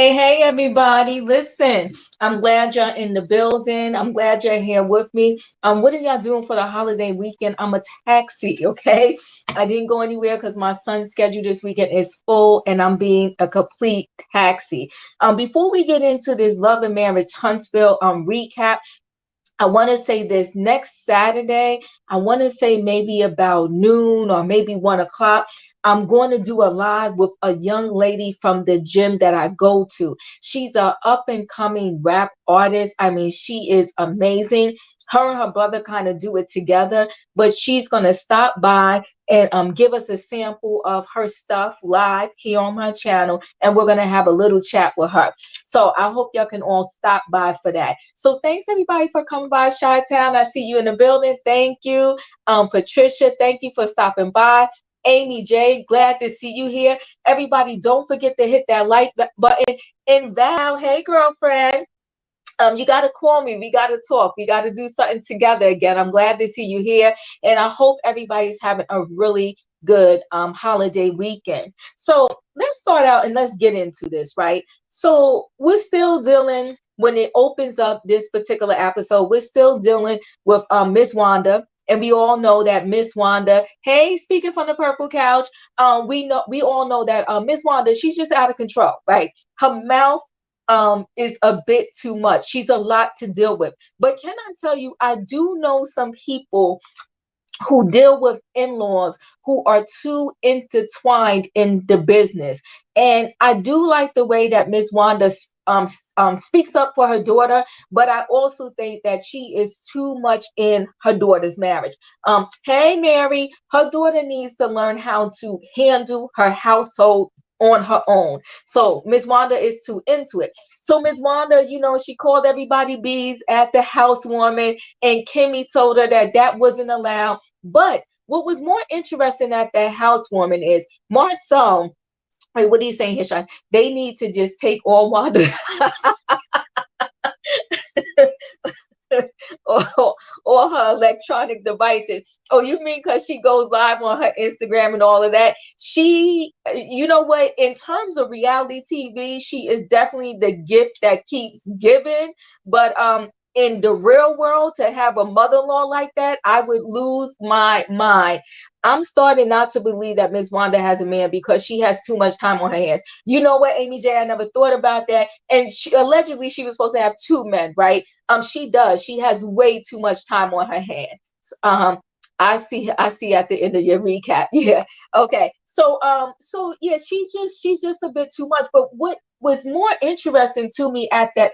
Hey, everybody. Listen, I'm glad you're in the building. I'm glad you're here with me. What are y'all doing for the holiday weekend? I'm a taxi, okay? I didn't go anywhere because my son's schedule this weekend is full and I'm being a complete taxi. Before we get into this Love and Marriage Huntsville recap, I want to say this next Saturday, I want to say maybe about noon or maybe 1 o'clock. I'm going to do a live with a young lady from the gym that I go to. She's a up and coming rap artist. I mean, she is amazing. Her and her brother kind of do it together, but she's going to stop by and give us a sample of her stuff live here on my channel. And we're going to have a little chat with her. So I hope y'all can all stop by for that. So thanks everybody for coming by Chi-Town. I see you in the building. Thank you. Patricia, thank you for stopping by. Amy J, glad to see you here. Everybody, don't forget to hit that like button. And Val, hey girlfriend. You got to call me. We got to talk. We got to do something together again. I'm glad to see you here. And I hope everybody's having a really good holiday weekend. So let's start out and let's get into this, right? So we're still dealing, when it opens up this particular episode, we're still dealing with Miss Wanda. And we all know that Miss Wanda, hey, speaking from the purple couch, we all know that Miss Wanda, she's just out of control, right? Her mouth is a bit too much. She's a lot to deal with. But can I tell you, I do know some people who deal with in-laws who are too intertwined in the business. And I do like the way that Miss Wanda speaks up for her daughter, but I also think that she is too much in her daughter's marriage. Hey, Mary, her daughter needs to learn how to handle her household on her own. So Miss Wanda is too into it. So Miss Wanda, she called everybody bees at the housewarming, and Kimmi told her that that wasn't allowed. But what was more interesting at that housewarming is Marsau. Wait, what are you saying here, Sean? They need to just take all Wanda or her electronic devices. Oh, you mean because she goes live on her Instagram and all of that? She, you know what? In terms of reality TV, she is definitely the gift that keeps giving. But in the real world, to have a mother-in-law like that, I would lose my mind. I'm starting not to believe that Miss Wanda has a man because she has too much time on her hands. You know what, Amy J? I never thought about that. And allegedly, she was supposed to have two men, right? She does. She has way too much time on her hands. I see at the end of your recap. Yeah. Okay. So yeah, she's just a bit too much. But what was more interesting to me at that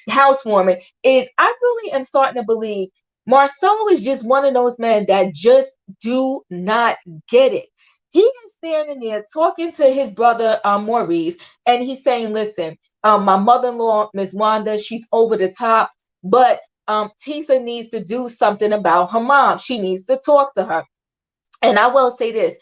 housewarming is I really am starting to believe Marsau is just one of those men that just do not get it. He is standing there talking to his brother Maurice, and he's saying, listen, my mother-in-law, Miss Wanda, she's over the top, but Tisa needs to do something about her mom. She needs to talk to her. And I will say this,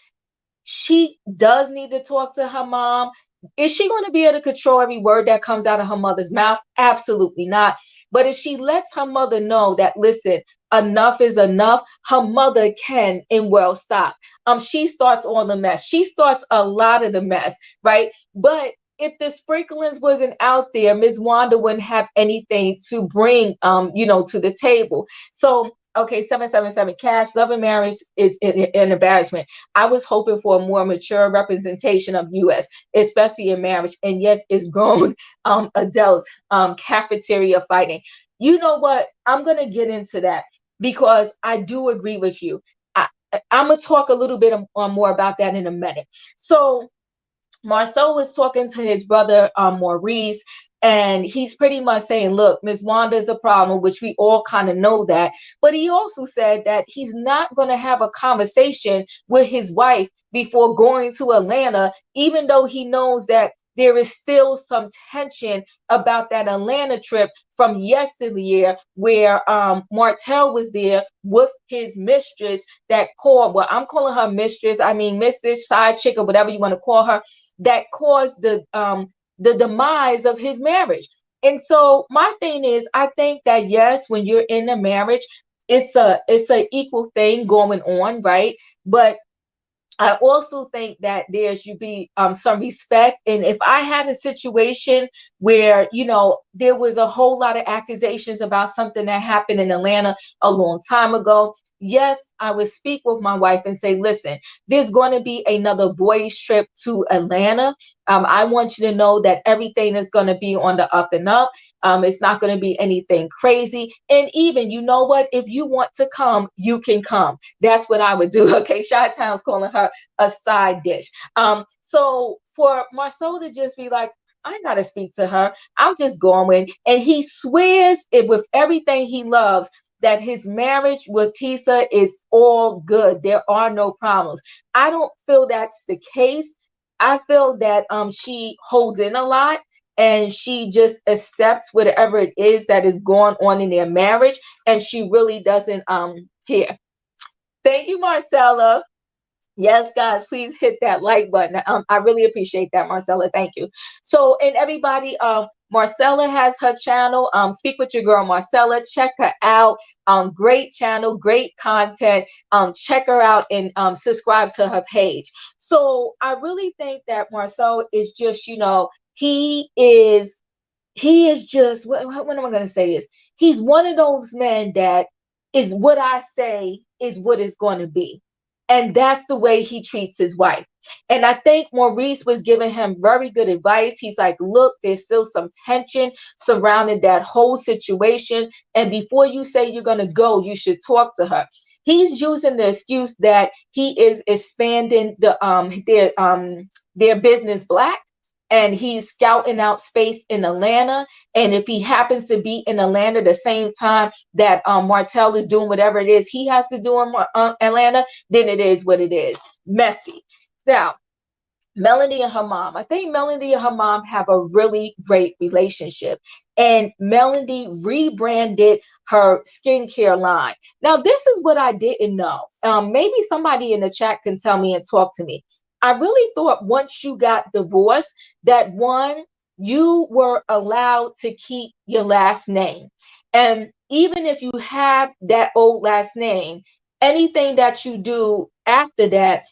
she does need to talk to her mom. Is she going to be able to control every word that comes out of her mother's mouth? Absolutely not. But if she lets her mother know that, listen, enough is enough, her mother can and will stop. She starts all the mess. She starts a lot of the mess, right? But if the sprinklings wasn't out there, Miss Wanda wouldn't have anything to bring, to the table. So, okay, 777 Cash, Love and Marriage is an embarrassment. I was hoping for a more mature representation of U.S., especially in marriage. And yes, it's grown adults, cafeteria fighting. You know what? I'm going to get into that because I do agree with you. I'm going to talk a little bit more about that in a minute. So Marsau was talking to his brother Maurice, and he's pretty much saying, look, Miss Wanda is a problem, which we all kind of know that. But he also said that he's not going to have a conversation with his wife before going to Atlanta, even though he knows that there is still some tension about that Atlanta trip from yesteryear where Martell was there with his mistress that called, well, I'm calling her mistress. I mean, mistress, side chick, or whatever you want to call her, that caused the demise of his marriage. And so my thing is, I think that yes, when you're in a marriage, it's a equal thing going on, right? But I also think that there should be some respect. And if I had a situation where, you know, there was a whole lot of accusations about something that happened in Atlanta a long time ago, yes, I would speak with my wife and say, listen, there's going to be another boys trip to Atlanta. I want you to know that everything is going to be on the up and up. It's not going to be anything crazy. And even, you know what, if you want to come, you can come. That's what I would do. Okay. Chi-Town's calling her a side dish. So for Marsau to just be like, I ain't gotta speak to her, I'm just going. And he swears it with everything he loves that his marriage with Tisa is all good. There are no problems. I don't feel that's the case. I feel that she holds in a lot and she just accepts whatever it is that is going on in their marriage, and she really doesn't care. Thank you, Marcella. Yes, guys, please hit that like button. I really appreciate that, Marcella. Thank you. So, and everybody, Marcella has her channel. Speak with your girl, Marcella. Check her out. Great channel, great content. Check her out and subscribe to her page. So, I really think that Marcel is just, you know, he is just what am I going to say is he's one of those men that is what I say is what it's going to be. And that's the way he treats his wife. And I think Maurice was giving him very good advice. He's like, look, there's still some tension surrounding that whole situation. And before you say you're going to go, you should talk to her. He's using the excuse that he is expanding their business black, and he's scouting out space in Atlanta. And if he happens to be in Atlanta the same time that Martell is doing whatever it is he has to do in Atlanta, then it is what it is. Messy. Now, Melanie and her mom. I think Melanie and her mom have a really great relationship. And Melanie rebranded her skincare line. Now, this is what I didn't know. Maybe somebody in the chat can tell me and talk to me. I really thought once you got divorced that one, you were allowed to keep your last name. And even if you have that old last name, anything that you do after that,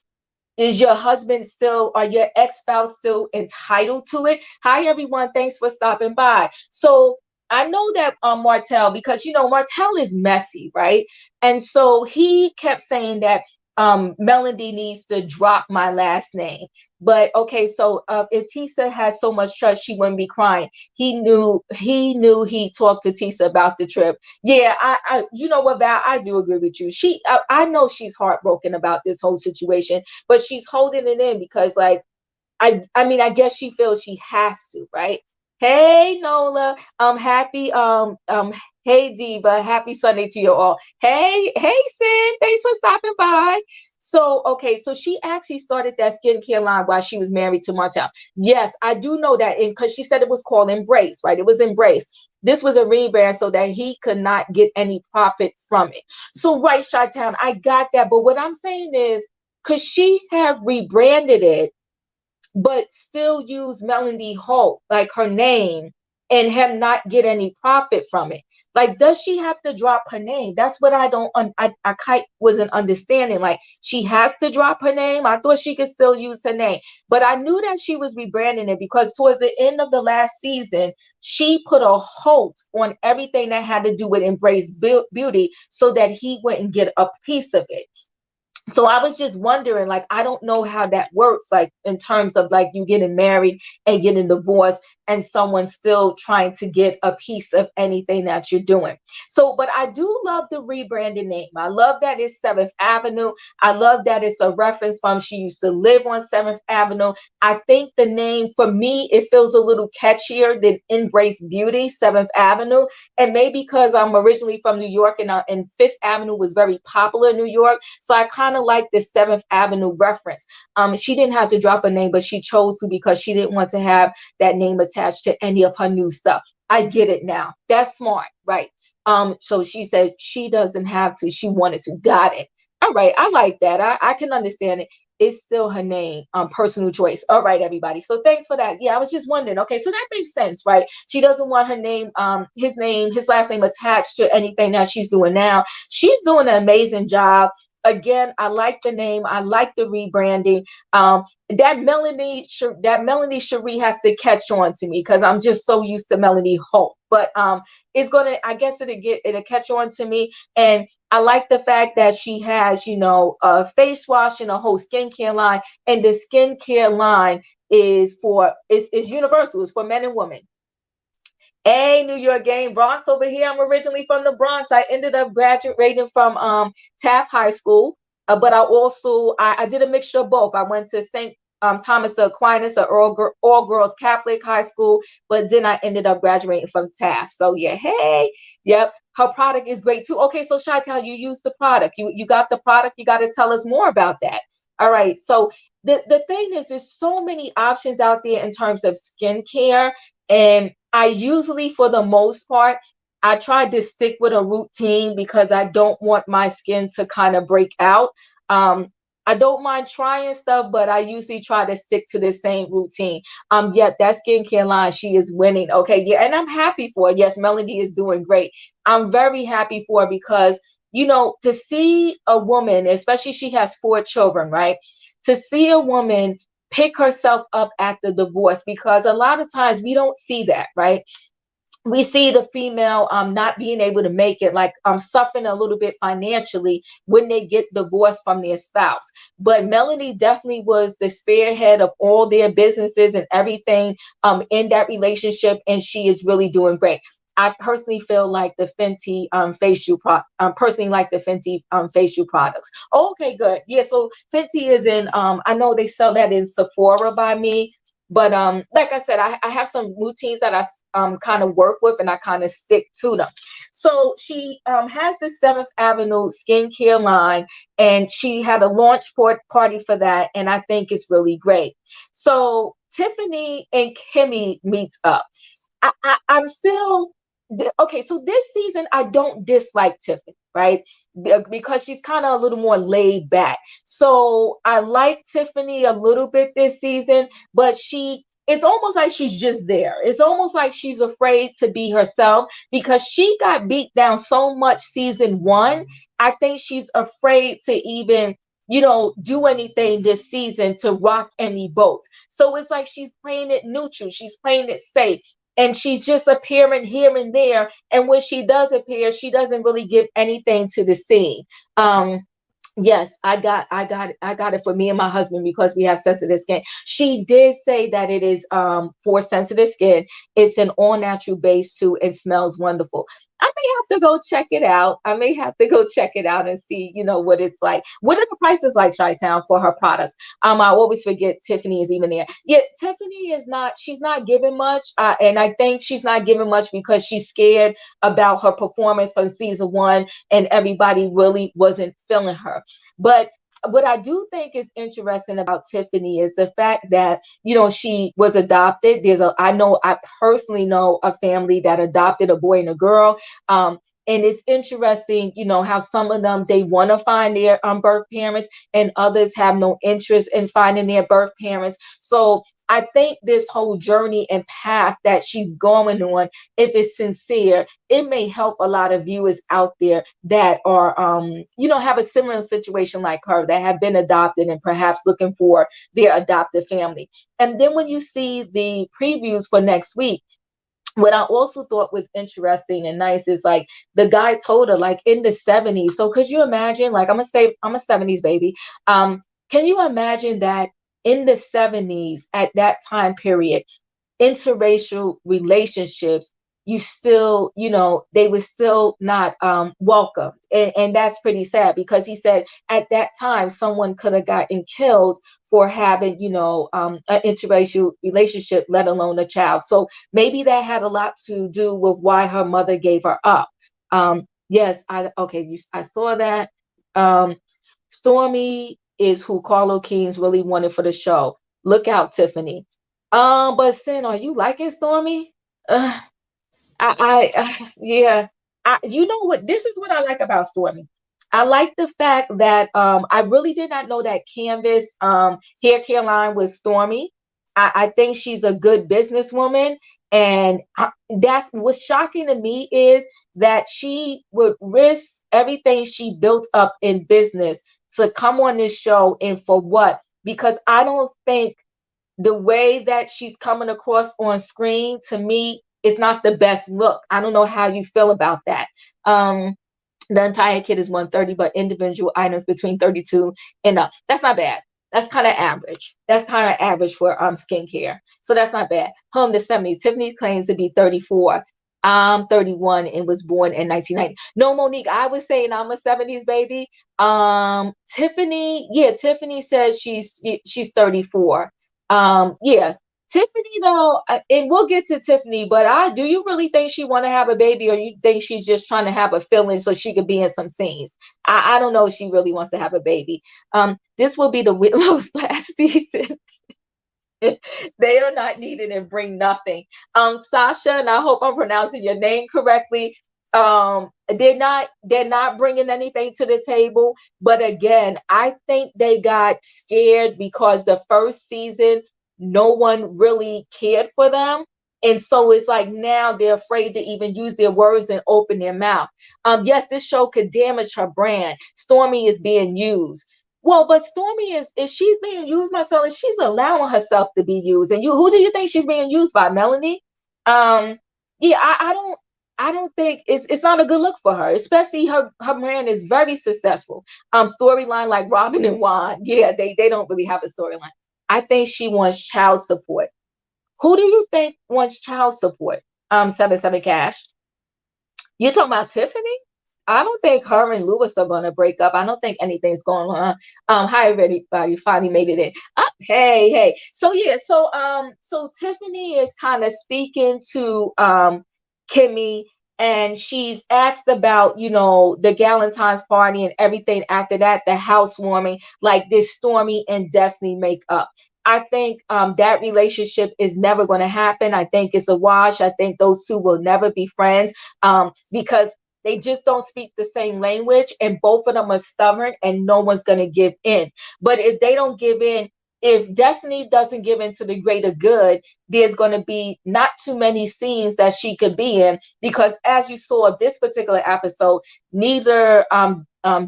is your husband still or your ex-spouse still entitled to it? Hi, everyone. Thanks for stopping by. So I know that Martell, because, you know, Martell is messy, right? And so he kept saying that Melody needs to drop my last name. But okay, so if Tisa has so much trust, she wouldn't be crying. He talked to Tisa about the trip. Yeah, you know what, Val, I do agree with you. I know she's heartbroken about this whole situation, but she's holding it in because, like, I mean, I guess she feels she has to, right? Hey, Nola, happy, hey, Diva, happy Sunday to you all. Hey, Sin, thanks for stopping by. So, okay, so she actually started that skincare line while she was married to Martell. Yes, I do know that, because she said it was called Embrace, right? It was Embrace. This was a rebrand so that he could not get any profit from it. So, right, Chi-Town, I got that. But what I'm saying is, could she have rebranded it but still use Melody Holt, like her name, and him not get any profit from it? Like, does she have to drop her name? That's what I don't, I wasn't understanding. Like, she has to drop her name. I thought she could still use her name, but I knew that she was rebranding it because towards the end of the last season, she put a halt on everything that had to do with Embrace Beauty so that he wouldn't get a piece of it. So I was just wondering, like, I don't know how that works, like, in terms of, like, you getting married and getting divorced and someone still trying to get a piece of anything that you're doing. So, but I do love the rebranded name. I love that it's 7th Avenue. I love that it's a reference from she used to live on 7th Avenue. I think the name, for me, it feels a little catchier than Embrace Beauty, 7th Avenue. And maybe because I'm originally from New York and 5th Avenue was very popular in New York. So I kind of like the 7th Avenue reference. She didn't have to drop a name, but she chose to because she didn't want to have that name attached to any of her new stuff. I get it now. That's smart, right? So she said she doesn't have to. She wanted to. Got it. All right. I like that. I can understand it. It's still her name, personal choice. All right, everybody. So thanks for that. Yeah, I was just wondering. Okay, so that makes sense, right? She doesn't want her name, his last name attached to anything that she's doing now. She's doing an amazing job. again, I like the name. I like the rebranding. That Melanie Cherie has to catch on to me because I'm just so used to Melanie Holt. But it's gonna, I guess it'll catch on to me. And I like the fact that she has, a face wash and a whole skincare line. And the skincare line is universal. It's for men and women. Hey, New York gang, Bronx over here. I'm originally from the Bronx. I ended up graduating from Taft High School, but I did a mixture of both. I went to St. Thomas the Aquinas, an all girls Catholic high school, but then I ended up graduating from Taft. So yeah, hey, yep. Her product is great too. Okay, so Chi-Town, you use the product. You got the product. You got to tell us more about that. All right. So the thing is, there's so many options out there in terms of skincare. And I usually, for the most part, I try to stick with a routine because I don't want my skin to kind of break out. I don't mind trying stuff, but I usually try to stick to the same routine. Yet that skincare line, she is winning. Okay, yeah, and I'm happy for it. Yes, Melody is doing great. I'm very happy for her because, to see a woman, especially she has 4 children, right? To see a woman pick herself up at the divorce, because a lot of times we don't see that, right? We see the female not being able to make it, like suffering a little bit financially when they get divorced from their spouse. But Melanie definitely was the spearhead of all their businesses and everything in that relationship, and she is really doing great. I personally feel like the Fenty personally like the Fenty facial products. Oh, okay, good. Yeah, so Fenty is in I know they sell that in Sephora by me. But like I said, I have some routines that I kind of work with, and I kind of stick to them. So she has the 7th Avenue skincare line, and she had a launch party for that, and I think it's really great. So Tiffany and Kimmi meets up. I'm still okay. So this season, I don't dislike Tiffany, right? Because she's kind of a little more laid back. So I like Tiffany a little bit this season, but it's almost like she's just there. It's almost like she's afraid to be herself because she got beat down so much season 1. I think she's afraid to even do anything this season to rock any boats. So it's like she's playing it neutral. She's playing it safe. And she's just appearing here and there. And when she does appear, she doesn't really give anything to the scene. Yes, I got it for me and my husband because we have sensitive skin. She did say that it is for sensitive skin. It's an all natural base too. It smells wonderful. I may have to go check it out. I may have to go check it out and see, what it's like. What are the prices like, Chi-Town, for her products? I always forget Tiffany is even there. Yeah, Tiffany is not, she's not giving much. And I think she's not giving much because she's scared about her performance from season 1 and everybody really wasn't feeling her. But what I do think is interesting about Tiffany is the fact that, she was adopted. I personally know a family that adopted a boy and a girl. And it's interesting, how some of them, they want to find their birth parents, and others have no interest in finding their birth parents. So I think this whole journey and path that she's going on, if it's sincere, it may help a lot of viewers out there that are, have a similar situation like her, that have been adopted and perhaps looking for their adopted family. And then when you see the previews for next week, what I also thought was interesting and nice is like the guy told her, like, in the 70s. So could you imagine, like, I'm a 70s baby. Can you imagine that in the 70s, at that time period, interracial relationships, you still, they were still not welcome. And that's pretty sad because he said at that time, someone could have gotten killed for having, an interracial relationship, let alone a child. So maybe that had a lot to do with why her mother gave her up. Yes, I saw that. Stormy is who Carlo Keynes really wanted for the show. Look out, Tiffany. But Sin, are you liking Stormy? Uh, yeah. You know what? This is what I like about Stormy. I like the fact that I really did not know that Canvas hair care line was Stormy. I think she's a good businesswoman, and that's what's shocking to me is that she would risk everything she built up in business to come on this show, and for what? Because I don't think the way that she's coming across on screen, to me, is not the best look. I don't know how you feel about that. The entire kit is 130, but individual items between 32 and up. That's not bad. That's kind of average. That's kind of average for skincare. So that's not bad. Home to 70. Tiffany claims to be 34. I'm 31 and was born in 1990. No, Monique, I was saying I'm a 70s baby. Tiffany, yeah, Tiffany says she's 34. Yeah, Tiffany though, and we'll get to Tiffany, but do you really think she want to have a baby, or you think she's just trying to have a feeling so she could be in some scenes? I don't know if she really wants to have a baby. This will be the Willow's last season. They are not needed and bring nothing. Sasha, and I hope I'm pronouncing your name correctly. They're not bringing anything to the table. But again, I think they got scared because the first season, no one really cared for them. And so it's like now they're afraid to even use their words and open their mouth. Yes, this show could damage her brand. Stormy is being used. Well, but Stormy is, if she's being used, Marcella, she's allowing herself to be used. And who do you think she's being used by, Melanie? Yeah, I don't think it's not a good look for her, especially her brand is very successful. Storyline like Robin and Wanda, yeah, they don't really have a storyline. I think she wants child support. Who do you think wants child support? 77 Cash. You talking about Tiffany? I don't think her and Lewis are gonna break up. I don't think anything's going on. Hi everybody, finally made it in. Hey, hey. So yeah, so Tiffany is kind of speaking to Kimmi, and she's asked about, the Galentine's party and everything after that, the housewarming, like this Stormy and Destiny make up. I think that relationship is never going to happen. I think it's a wash. I think those two will never be friends, because they just don't speak the same language, and both of them are stubborn, and no one's going to give in. But if they don't give in, if Destiny doesn't give in to the greater good, there's going to be not too many scenes that she could be in, because as you saw this particular episode, neither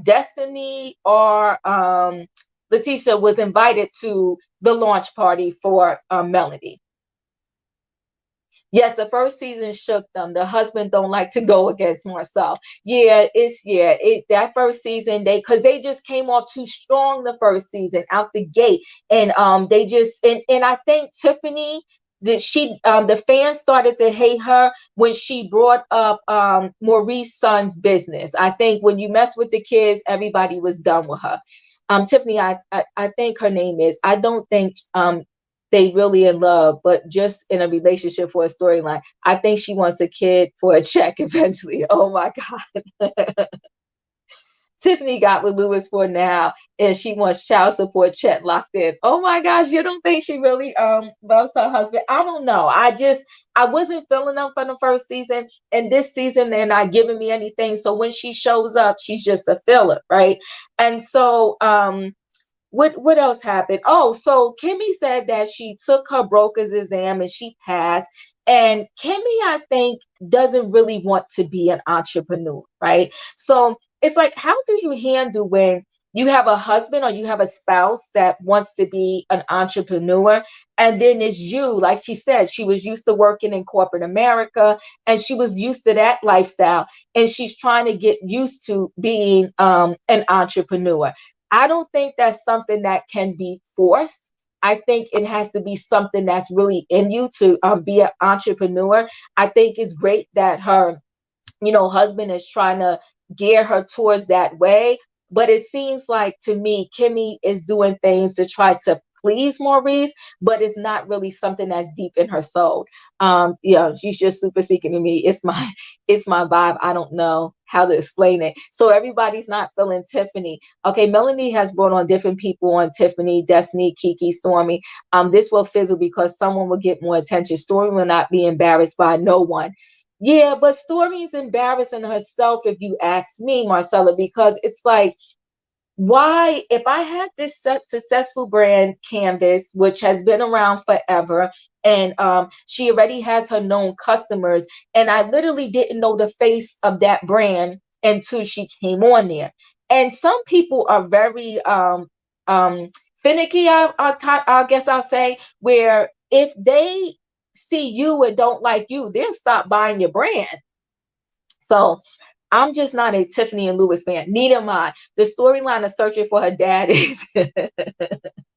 Destiny or Letitia was invited to the launch party for Melody. Yes, the first season shook them. The husband don't like to go against Marcel. That first season, they just came off too strong the first season out the gate. And they just and I think Tiffany, the fans started to hate her when she brought up Maurice's son's business. I think when you mess with the kids, everybody was done with her. Tiffany, I think her name is. I don't think they really in love, but just in a relationship for a storyline. I think she wants a kid for a check eventually. Oh my God. Tiffany got with Lewis for now, and she wants child support check locked in. Oh my gosh, you don't think she really loves her husband? I don't know. I wasn't feeling them from the first season, and this season they're not giving me anything. So when she shows up, she's just a filler, right? And so what else happened? Oh, so Kimmi said that she took her broker's exam and she passed. And Kimmi, I think, doesn't really want to be an entrepreneur, right? So it's like, how do you handle when you have a husband or you have a spouse that wants to be an entrepreneur, and then it's you, like she said, she was used to working in corporate America, and she was used to that lifestyle, and she's trying to get used to being an entrepreneur. I don't think that's something that can be forced. I think it has to be something that's really in you to be an entrepreneur. I think it's great that her, husband is trying to gear her towards that way. But it seems like, to me, Kimmi is doing things to try to please Maurice, but it's not really something that's deep in her soul. She's just super seeking to me. It's my vibe. I don't know how to explain it. So everybody's not feeling Tiffany. Okay, Melanie has brought on different people on Tiffany, Destiny, Kiki, Stormy. This will fizzle because someone will get more attention. Stormy will not be embarrassed by no one. Yeah, but Stormy's embarrassing herself, if you ask me, Marcella, because it's like, why, if I had this successful brand Canvas, which has been around forever, and she already has her known customers, and I literally didn't know the face of that brand until she came on there. And some people are very um finicky, I guess I'll say, where if they see you and don't like you, they'll stop buying your brand. So I'm just not a Tiffany and Louis fan. Neither am I. The storyline of searching for her dad is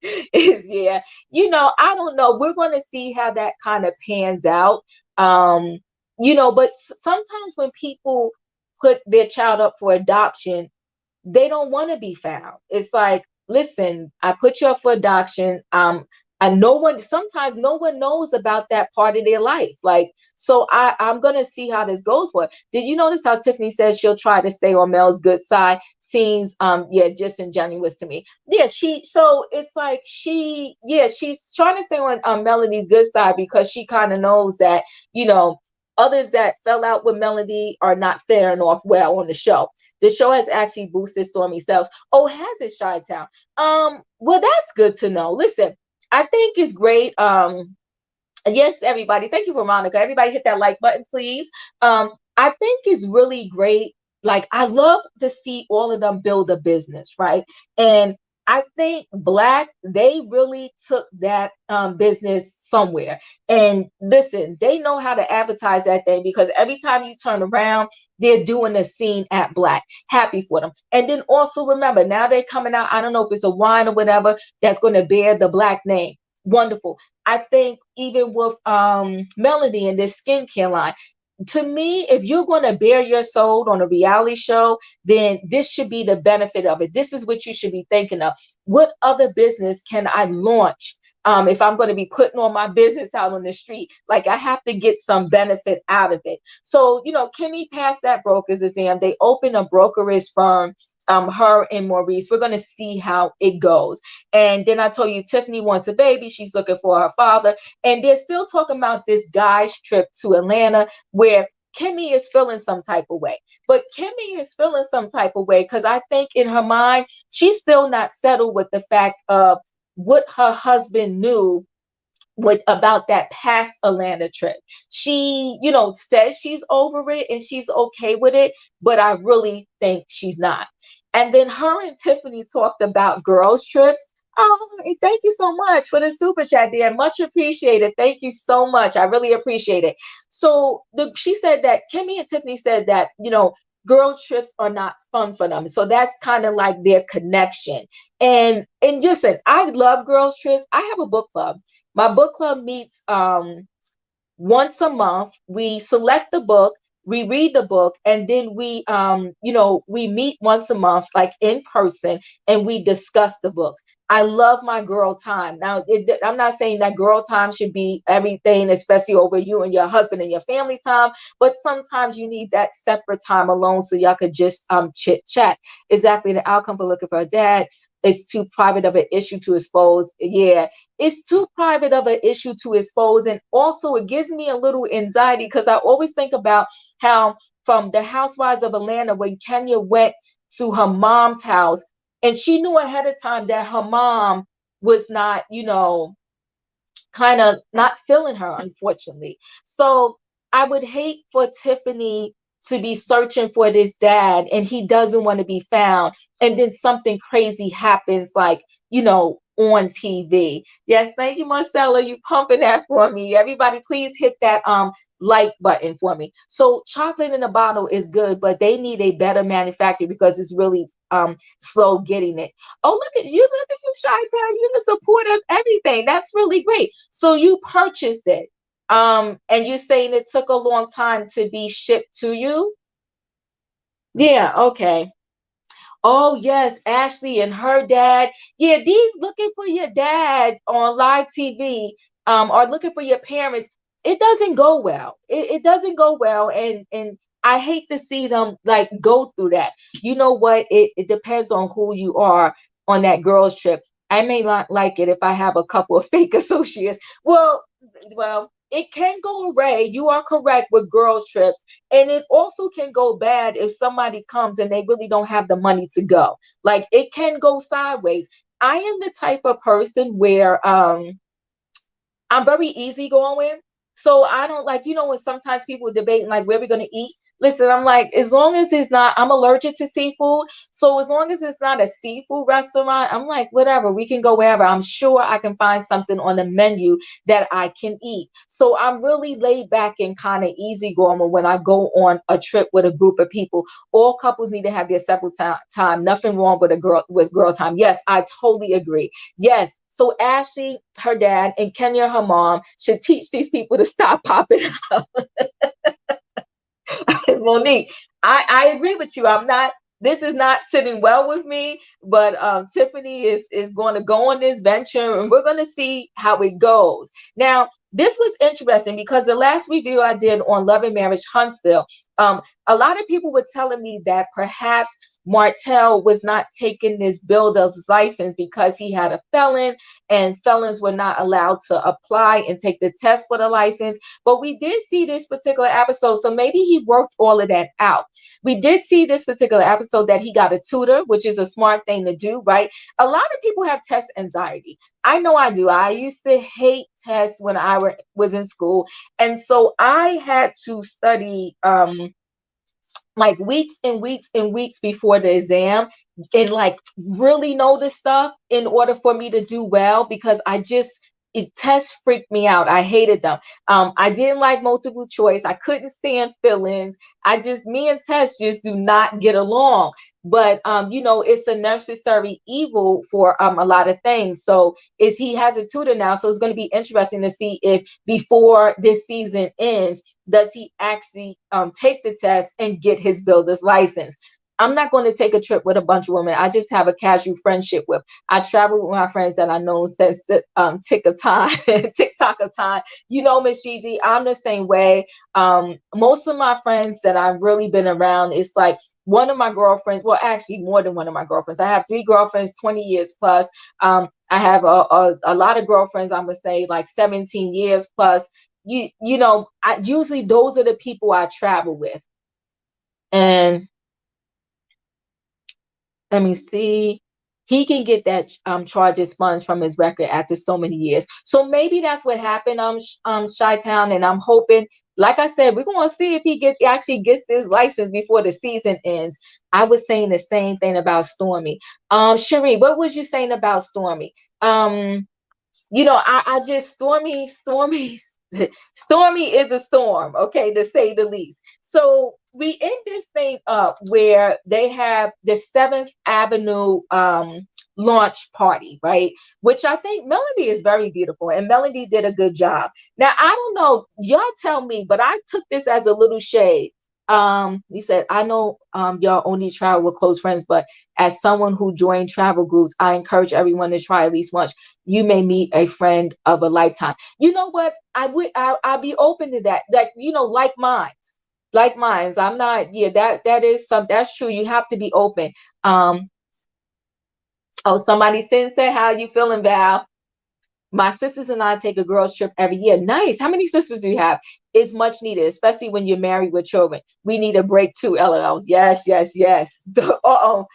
is, yeah. I don't know. We're going to see how that kind of pans out. Um, but sometimes when people put their child up for adoption, they don't want to be found. It's like, listen, I put you up for adoption. And sometimes no one knows about that part of their life. Like, so I'm gonna see how this goes for her. Did you notice how Tiffany says she'll try to stay on Mel's good side? Seems yeah, disingenuous to me. Yeah, so it's like she's trying to stay on Melody's good side because she kind of knows that, others that fell out with Melody are not faring off well on the show. The show has actually boosted Stormy sales. Oh, has it, Chi-Town? Well, that's good to know. Listen, I think it's great. Yes, everybody. Thank you, Veronica. Everybody hit that like button, please. I think it's really great. Like, I love to see all of them build a business, right? And I think Black, they really took that business somewhere. And listen, they know how to advertise that thing, because every time you turn around, they're doing a scene at Black. Happy for them. And then also remember, now they're coming out, I don't know if it's a wine or whatever, that's going to bear the Black name. Wonderful. I think even with Melody and this skincare line, to me, if you're going to bare your soul on a reality show, then this should be the benefit of it. This is what you should be thinking of. What other business can I launch? If I'm going to be putting on my business out on the street, like, I have to get some benefit out of it. So, Kimmi passed that broker's exam. They opened a brokerage firm, her and Maurice. We're going to see how it goes. And then I told you, Tiffany wants a baby. She's looking for her father. And they're still talking about this guy's trip to Atlanta, where Kimmi is feeling some type of way. But Kimmi is feeling some type of way because I think in her mind, she's still not settled with the fact of what her husband knew about that past Atlanta trip. She, says she's over it and she's okay with it, but I really think she's not. And then her and Tiffany talked about girls' trips. Oh, thank you so much for the super chat, dear. Much appreciated. Thank you so much. I really appreciate it. So she said that Kimmi and Tiffany said that, girls' trips are not fun for them. So that's kind of like their connection. And listen, I love girls' trips. I have a book club. My book club meets once a month. We select the book, we read the book, and then we meet once a month, like in person, and we discuss the books. I love my girl time. Now, I'm not saying that girl time should be everything, especially over you and your husband and your family time, but sometimes you need that separate time alone so y'all could just chit chat. Exactly, the outcome for looking for a dad is too private of an issue to expose. Yeah, it's too private of an issue to expose. And also, it gives me a little anxiety because I always think about how from the Housewives of Atlanta, when Kenya went to her mom's house, and she knew ahead of time that her mom was not, kind of not feeling her, unfortunately. So I would hate for Tiffany to be searching for this dad and he doesn't want to be found. And then something crazy happens, like, on TV. Yes, thank you, Marcella. You pumping that for me. Everybody, please hit that like button for me. So chocolate in a bottle is good, but they need a better manufacturer because it's really slow getting it. Oh, look at you, Chi-Town. You're the support of everything. That's really great. So you purchased it. And you're saying it took a long time to be shipped to you? Yeah, okay. Oh, yes, Ashley and her dad. Yeah, these looking for your dad on live TV, or looking for your parents. It doesn't go well. It doesn't go well. And I hate to see them like go through that. You know what? It depends on who you are on that girls trip. I may not like it if I have a couple of fake associates. Well, it can go away. You are correct with girls trips. And it also can go bad if somebody comes and they really don't have the money to go. Like, it can go sideways. I am the type of person where I'm very easygoing. So I don't like, when sometimes people debate like where we're gonna eat. Listen, I'm like, as long as it's not, I'm allergic to seafood. So as long as it's not a seafood restaurant, I'm like, whatever, we can go wherever. I'm sure I can find something on the menu that I can eat. So I'm really laid back and kind of easygoing when I go on a trip with a group of people. All couples need to have their separate time. Nothing wrong with girl time. Yes, I totally agree. Yes. So Ashley, her dad, and Kenya, her mom, should teach these people to stop popping up. Monique, I agree with you. I'm not, this is not sitting well with me, but Tiffany is going to go on this venture and we're going to see how it goes. Now, this was interesting because the last review I did on Love and Marriage Huntsville, a lot of people were telling me that perhaps Martell was not taking this builder's license because he had a felon and felons were not allowed to apply and take the test for the license. But we did see this particular episode, so maybe he worked all of that out. We did see this particular episode that he got a tutor, which is a smart thing to do, right? A lot of people have test anxiety. I know I do. I used to hate tests when I was in school. And so I had to study like weeks and weeks and weeks before the exam and like really know the stuff in order for me to do well, because tests freaked me out. I hated them. I didn't like multiple choice. I couldn't stand fill-ins. Me and tests just do not get along. But it's a necessary evil for a lot of things. So is he has a tutor now. So it's going to be interesting to see if before this season ends, does he actually take the test and get his builder's license? I'm not going to take a trip with a bunch of women. I just have a casual friendship with. I travel with my friends that I know since the tick of time, TikTok of time. Miss Gigi, I'm the same way. Most of my friends that I've really been around, it's like one of my girlfriends, well, actually more than one of my girlfriends. I have 3 girlfriends, 20 years plus. I have a lot of girlfriends, I'm going to say like 17 years plus. Usually those are the people I travel with. And let me see. He can get that charge expunged from his record after so many years. So maybe that's what happened, Chi-Town, and I'm hoping, like I said, we're gonna see if he actually gets this license before the season ends. I was saying the same thing about Stormy. Cherie, what was you saying about Stormy? I just Stormy is a storm, okay, to say the least. So we end this thing up where they have the 7th Avenue launch party, right? Which I think Melody is very beautiful, and Melody did a good job. Now I don't know, y'all tell me, but I took this as a little shade. He said, I know y'all only travel with close friends, but as someone who joined travel groups, I encourage everyone to try at least once. You may meet a friend of a lifetime. You know what? I'll be open to that. That, like minds. Like minds. I'm not, yeah, that is something that's true. You have to be open. Somebody said, how you feeling, Val? My sisters and I take a girls trip every year. Nice. How many sisters do you have? It's much needed, especially when you're married with children. We need a break too, LOL. Yes, yes, yes. Uh-oh.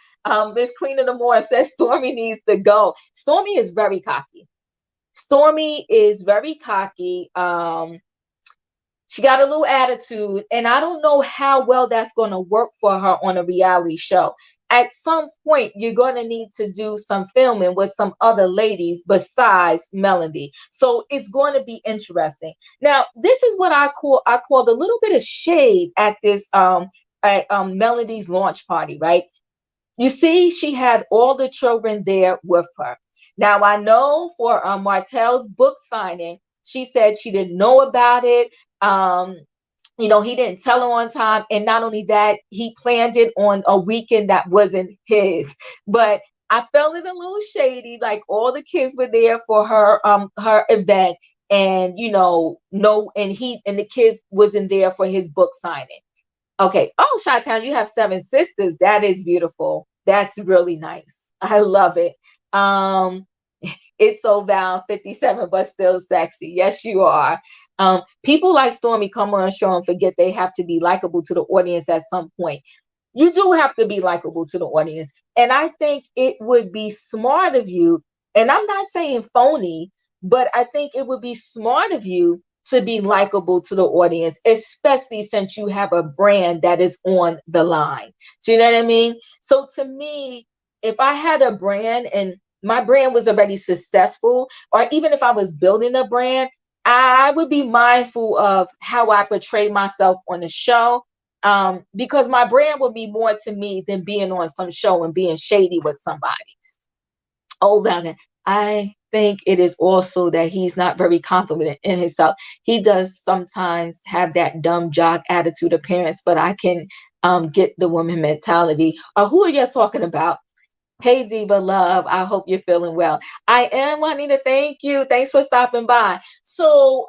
Miss Queen of the Moor says Stormy needs to go. Stormy is very cocky. Stormy is very cocky. She got a little attitude, and I don't know how well that's going to work for her on a reality show. At some point, you're going to need to do some filming with some other ladies besides Melody. So it's going to be interesting. Now, this is what I called a little bit of shade at this at Melody's launch party, right? You see, she had all the children there with her. Now, I know for Martell's book signing, she said she didn't know about it. He didn't tell her on time. And not only that, he planned it on a weekend that wasn't his. But I felt it a little shady. Like all the kids were there for her event. And, and the kids wasn't there for his book signing. Okay. Oh, Chi-Town, you have 7 sisters. That is beautiful. That's really nice. I love it. It's so Val 57, but still sexy. Yes, you are. People like Stormy come on a show and forget they have to be likable to the audience at some point. You do have to be likable to the audience. And I think it would be smart of you, and I'm not saying phony, but I think it would be smart of you to be likable to the audience, especially since you have a brand that is on the line. Do you know what I mean? So to me, if I had a brand and my brand was already successful, or even if I was building a brand, I would be mindful of how I portray myself on the show, because my brand would be more to me than being on some show and being shady with somebody. Oh, Wanda, I think it is also that he's not very confident in himself. He does sometimes have that dumb jock attitude appearance, but I can get the woman mentality. Who are you talking about? Hey, Diva Love, I hope you're feeling well. I am, Juanita. Thank you. Thanks for stopping by. So,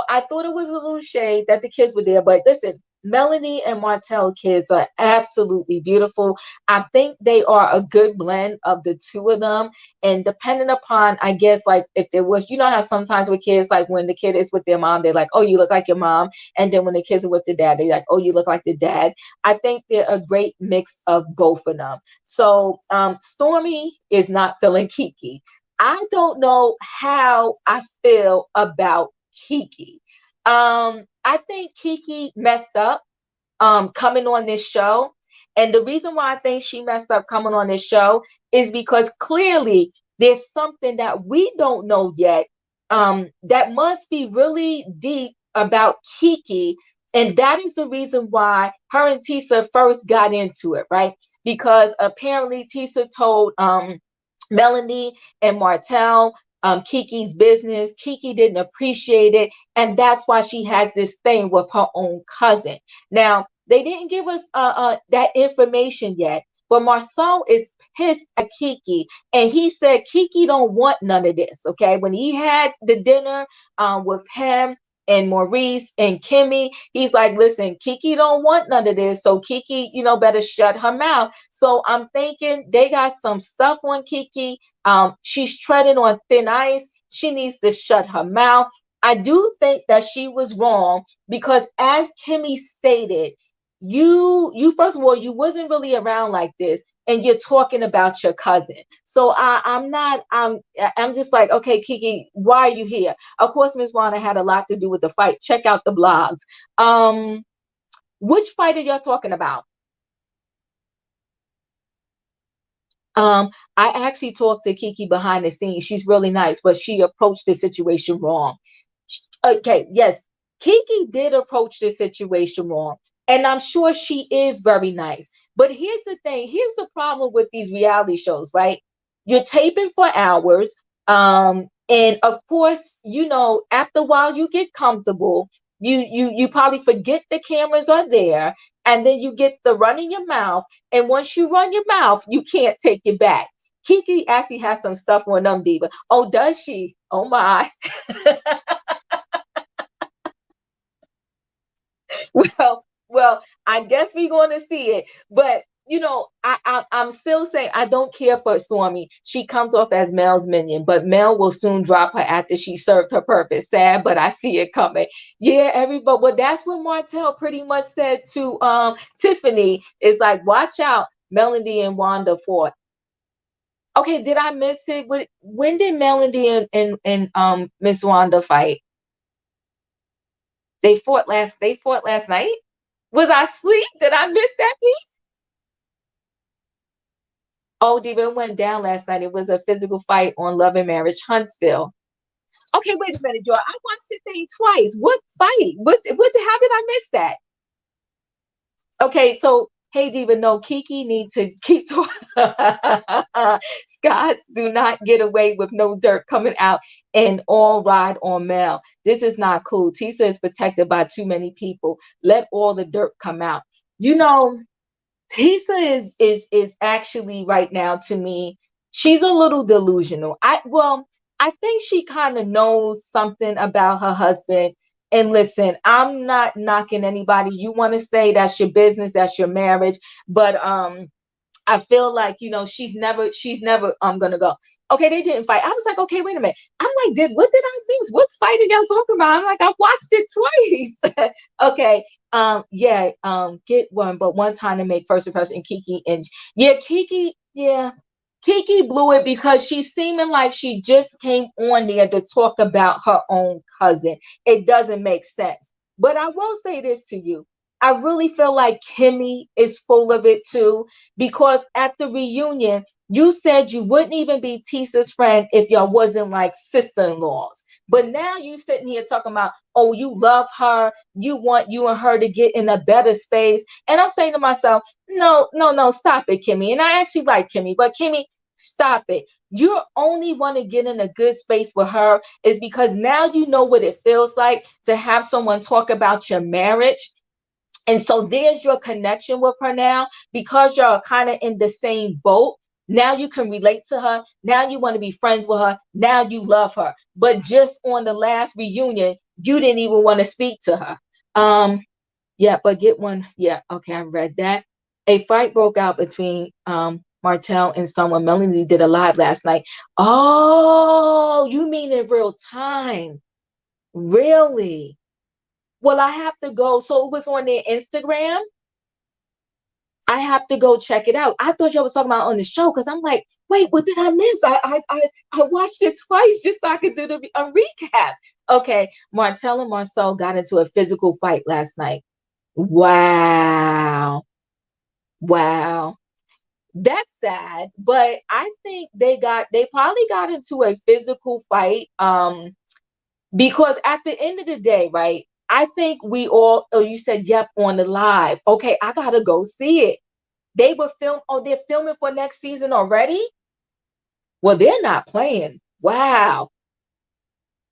I thought it was a little shade that the kids were there, but listen, Melanie and Martell kids are absolutely beautiful. I think they are a good blend of the two of them. And depending upon, I guess, like if there was, how sometimes with kids, like when the kid is with their mom, they're like, oh, you look like your mom. And then when the kids are with the dad, they're like, oh, you look like the dad. I think they're a great mix of both of them. So Stormy is not feeling Kiki. I don't know how I feel about Kiki. I think Kiki messed up coming on this show. And the reason why I think she messed up coming on this show is because clearly there's something that we don't know yet, that must be really deep about Kiki. And that is the reason why her and Tisa first got into it, right? Because apparently Tisa told Melanie and Martell Kiki's business. Kiki didn't appreciate it. And that's why she has this thing with her own cousin. Now, they didn't give us that information yet. But Marsau is pissed at Kiki, and he said Kiki don't want none of this. Okay, when he had the dinner with him and Maurice and Kimmi, he's like, listen, Kiki don't want none of this, so Kiki, better shut her mouth. So I'm thinking they got some stuff on Kiki. She's treading on thin ice. She needs to shut her mouth. I do think that she was wrong because, as Kimmi stated, you first of all, you wasn't really around like this, and you're talking about your cousin. So I'm just like, okay, Kiki, why are you here? Of course, Miss Wanda had a lot to do with the fight. Check out the blogs. Which fight are y'all talking about? I actually talked to Kiki behind the scenes. She's really nice, but she approached the situation wrong. Okay, yes, Kiki did approach the situation wrong. And I'm sure she is very nice. But here's the thing. Here's the problem with these reality shows, right? You're taping for hours. And of course, after a while you get comfortable. You probably forget the cameras are there, and then you get the run in your mouth. And once you run your mouth, you can't take it back. Kiki actually has some stuff on them, Diva. Oh, does she? Oh my. well, I guess we're going to see it. But I'm still saying I don't care for Stormy. She comes off as Mel's minion, but Mel will soon drop her after she served her purpose. Sad, but I see it coming. Yeah, everybody. Well, that's what Martell pretty much said to Tiffany. It's like, watch out, Melody and Wanda fought. Okay, did I miss it? When did Melody and Miss Wanda fight? They fought last night. Was I asleep? Did I miss that piece? Oh, Diva, it went down last night. It was a physical fight on Love and Marriage Huntsville. Okay, wait a minute, Joy. I watched the thing twice. What fight? How did I miss that? Okay, so hey Diva, no, Kiki needs to keep talking. Scots do not get away with no dirt coming out and all ride on Mel. This is not cool. Tisa is protected by too many people. Let all the dirt come out. You know, Tisa is actually right now to me, she's a little delusional. I think she kind of knows something about her husband. And listen, I'm not knocking anybody. You want to say that's your business, that's your marriage, but I feel like, she's never gonna go. Okay, they didn't fight. I was like, okay, wait a minute. I'm like, what did I miss? What fight did y'all talking about? I'm like, I watched it twice. Okay. Yeah, get one, but one time to make first impression. Kiki and yeah, Kiki, yeah. Kiki blew it because she's seeming like she just came on there to talk about her own cousin. It doesn't make sense. But I will say this to you. I really feel like Kimmi is full of it too, because at the reunion, you said you wouldn't even be Tisa's friend if y'all wasn't like sister-in-laws. But now you sitting here talking about, oh, you love her, you want you and her to get in a better space. And I'm saying to myself, no, no, no, stop it, Kimmi. And I actually like Kimmi, but Kimmi, stop it. You only want to get in a good space with her is because now you know what it feels like to have someone talk about your marriage. And so there's your connection with her now because y'all kind of in the same boat. Now you can relate to her. Now you want to be friends with her. Now you love her. But just on the last reunion, you didn't even want to speak to her. Yeah, but get one. Yeah, okay, I read that. A fight broke out between Martell and someone. Melanie did a live last night. Oh, you mean in real time? Really? Well, I have to go. So it was on their Instagram. I have to go check it out. I thought y'all was talking about on the show because I'm like, wait, what did I miss? I watched it twice just so I could do a recap. Okay, Martell and Marcel got into a physical fight last night. Wow. Wow. That's sad, but I think they probably got into a physical fight. Because at the end of the day, right? I think we all, oh, you said, yep, on the live. Okay, I gotta go see it. They were they're filming for next season already? Well, they're not playing. Wow.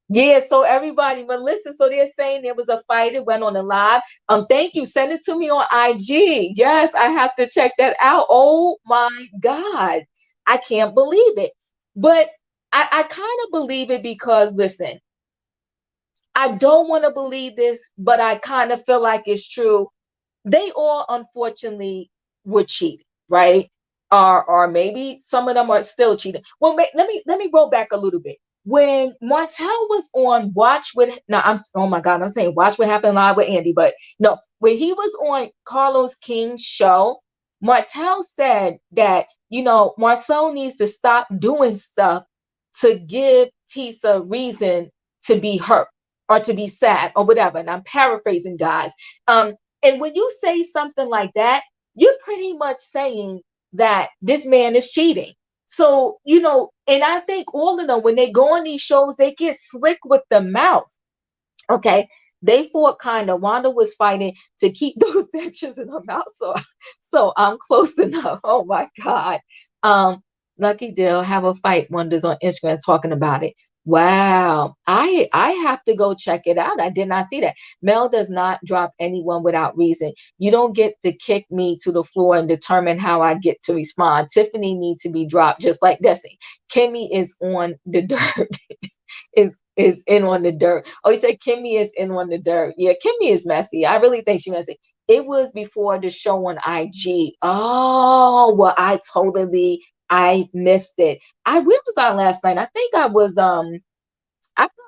Yeah, so everybody, but listen, so they're saying there was a fight, it went on the live. Thank you. Send it to me on IG. Yes, I have to check that out. Oh my God. I can't believe it. But I kind of believe it because listen, I don't want to believe this, but I kind of feel like it's true. They all unfortunately were cheated, right? Or maybe some of them are still cheating. Well, let me roll back a little bit. When Martell was on Watch What now, oh my God, I'm saying Watch What Happened Live with Andy, but no, when he was on Carlos King's show, Martell said that Marcel needs to stop doing stuff to give Tisa reason to be hurt or to be sad or whatever. And I'm paraphrasing, guys. And when you say something like that, you're pretty much saying that this man is cheating. So, and I think all of them, when they go on these shows, they get slick with the mouth. Okay. They fought kind of. Wanda was fighting to keep those dentures in her mouth. So I'm close enough. Oh my God. Lucky Dill have a fight wonders on Instagram talking about it. Wow. I have to go check it out. I did not see that. Mel does not drop anyone without reason. You don't get to kick me to the floor and determine how I get to respond. Tiffany needs to be dropped just like Destiny. Kimmi is on the dirt. is in on the dirt. Oh, you said Kimmi is in on the dirt. Yeah, Kimmi is messy. I really think she's messy. It was before the show on IG. Oh, well, I missed it. Where was I last night? I think I probably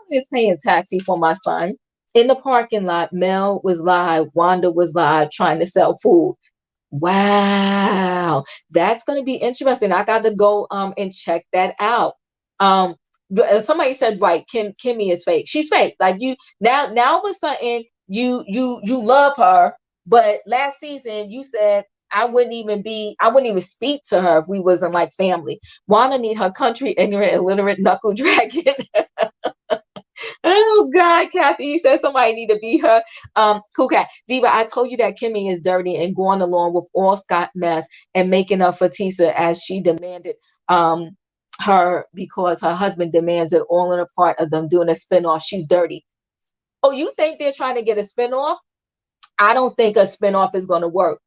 was paying taxi for my son in the parking lot. Mel was live, Wanda was live trying to sell food. Wow, that's gonna be interesting. I got to go and check that out. Somebody said right, Kimmi is fake. She's fake. Like you now all of a sudden you love her, but last season you said I wouldn't even speak to her if we wasn't like family. Wanna need her country ignorant, illiterate knuckle dragon. Oh God, Kathy, you said somebody need to be her. Cool cat. Diva, I told you that Kimmi is dirty and going along with all Scott mess and making up for Tisa as she demanded her because her husband demands it all in a part of them doing a spinoff. She's dirty. Oh, you think they're trying to get a spinoff? I don't think a spinoff is going to work.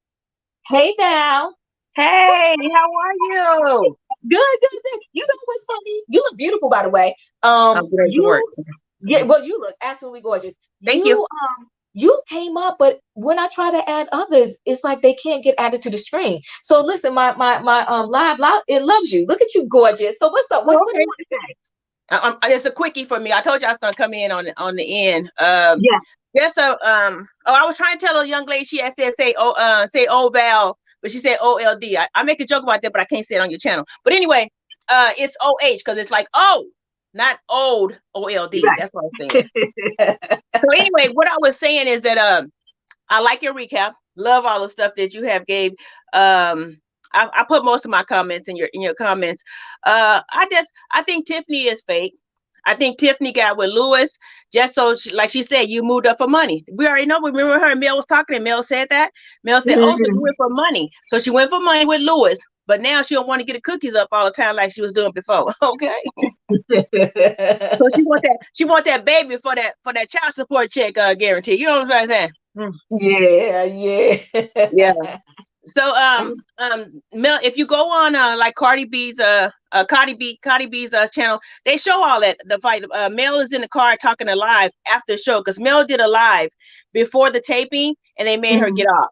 Hey now. Hey, how are you? Good. You know what's funny? You look beautiful, by the way. I'm going to work. Yeah, well, you look absolutely gorgeous. Thank you. You came up, but when I try to add others, it's like they can't get added to the screen. So listen, my live, it loves you. Look at you, gorgeous. So what's up? What do you want to say? It's a quickie for me. I told you I was gonna come in on the end. Yeah. Yes. So I was trying to tell a young lady. She had said say oh Val but she said OLD. I make a joke about that, but I can't say it on your channel. But anyway, it's OH because it's like not old OLD. Right. That's what I'm saying. So anyway, what I was saying is that I like your recap. Love all the stuff that you have gave. I put most of my comments in your comments. I think Tiffany is fake. I think Tiffany got with Lewis just so like she said, you moved up for money. We already know. Remember her and Mel was talking, and Mel said that. Mel said, "Oh, so you went for money." So she went for money with Lewis, but now she don't want to get the cookies up all the time like she was doing before. Okay. So she want that baby for that child support check guarantee. You know what I'm saying? Yeah. So Mel, if you go on like Cardi B's channel, they show all that the fight. Mel is in the car talking to live after the show because Mel did a live before the taping and they made her get off.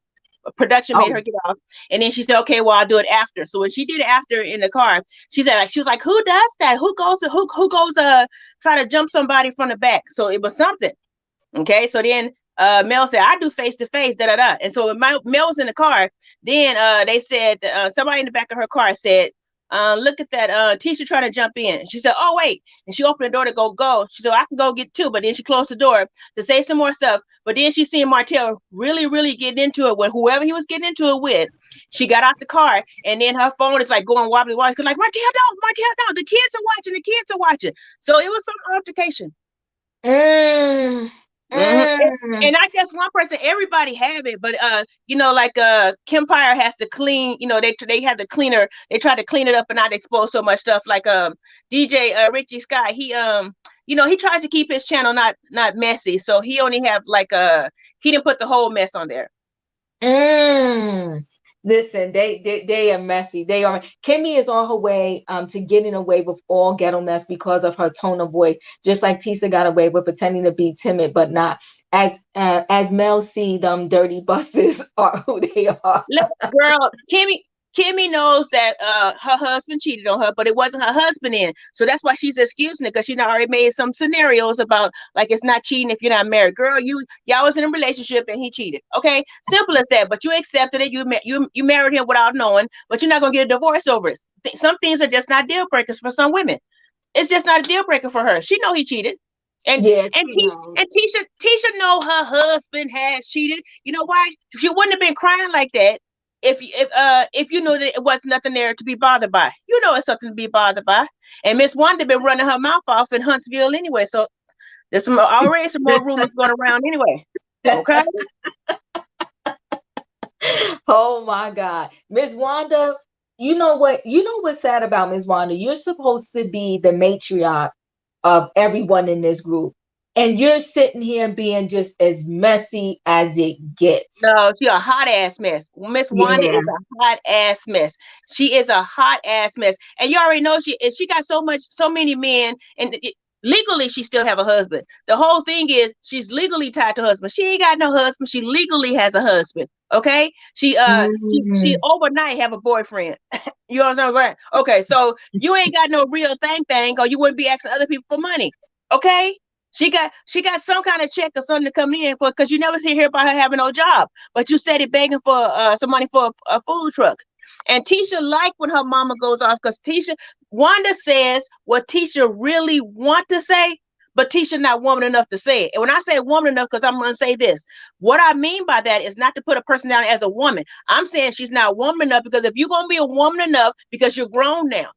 Production made her get off, and then she said, "Okay, well, I'll do it after." So when she did it after in the car, she was like, "Who does that? Who goes try to jump somebody from the back?" So it was something. Okay, so then Mel said, "I do face to face, da da da." And so when Mel was in the car, then they said somebody in the back of her car said, "Look at that, Tisa trying to jump in." And she said, "Oh wait," and she opened the door to go. She said, "I can go get two," but then she closed the door to say some more stuff. But then she seen Martell really getting into it with whoever he was getting into it with. She got out the car, and then her phone is like going wobbly, like Martell, no, the kids are watching. So it was some altercation. And not just one person, everybody have it, but like Kempire has to clean, they have the cleaner, they try to clean it up and not expose so much stuff. Like DJ Richie Sky, he he tries to keep his channel not messy, so he only have like he didn't put the whole mess on there. Listen, they are messy. They are. Kimmi is on her way to getting away with all ghetto mess because of her tone of voice, just like Tisa got away with pretending to be timid but not. As Mel see, them dirty busters are who they are. Look, girl, Kimmi knows that her husband cheated on her, but it wasn't her husband in. So that's why she's excusing it, because she already made some scenarios about like it's not cheating if you're not married. Girl, y'all was in a relationship and he cheated. Okay, simple as that. But you accepted it. You married him without knowing, but you're not gonna get a divorce over it. Some things are just not deal breakers for some women. It's just not a deal breaker for her. She know he cheated. And Tisha know her husband has cheated. You know why? She wouldn't have been crying like that if you knew that it was nothing there to be bothered by. You know it's something to be bothered by. And Miss Wanda been running her mouth off in Huntsville anyway, so there's already some more rumors going around anyway. Okay. Oh my God, Miss Wanda. You know what's sad about Miss Wanda? You're supposed to be the matriarch of everyone in this group, and you're sitting here and being just as messy as it gets. No, she a hot ass mess. Miss Wanda is a hot ass mess. She is a hot ass mess, and you already know she got so many men, and legally she still have a husband. The whole thing is she's legally tied to her husband. She ain't got no husband. She legally has a husband. Okay, she overnight have a boyfriend. You know what I'm saying? Okay, so you ain't got no real thing, or you wouldn't be asking other people for money. Okay, she got some kind of check or something to come in for, because you never hear about her having no job, but you steady begging for some money for a food truck. And Tisha like when her mama goes off, because Wanda says what Tisha really want to say, but Tisha not woman enough to say it. And when I say woman enough, because I'm going to say this, what I mean by that is not to put a person down as a woman. I'm saying she's not woman enough, because if you're going to be a woman enough, because you're grown now,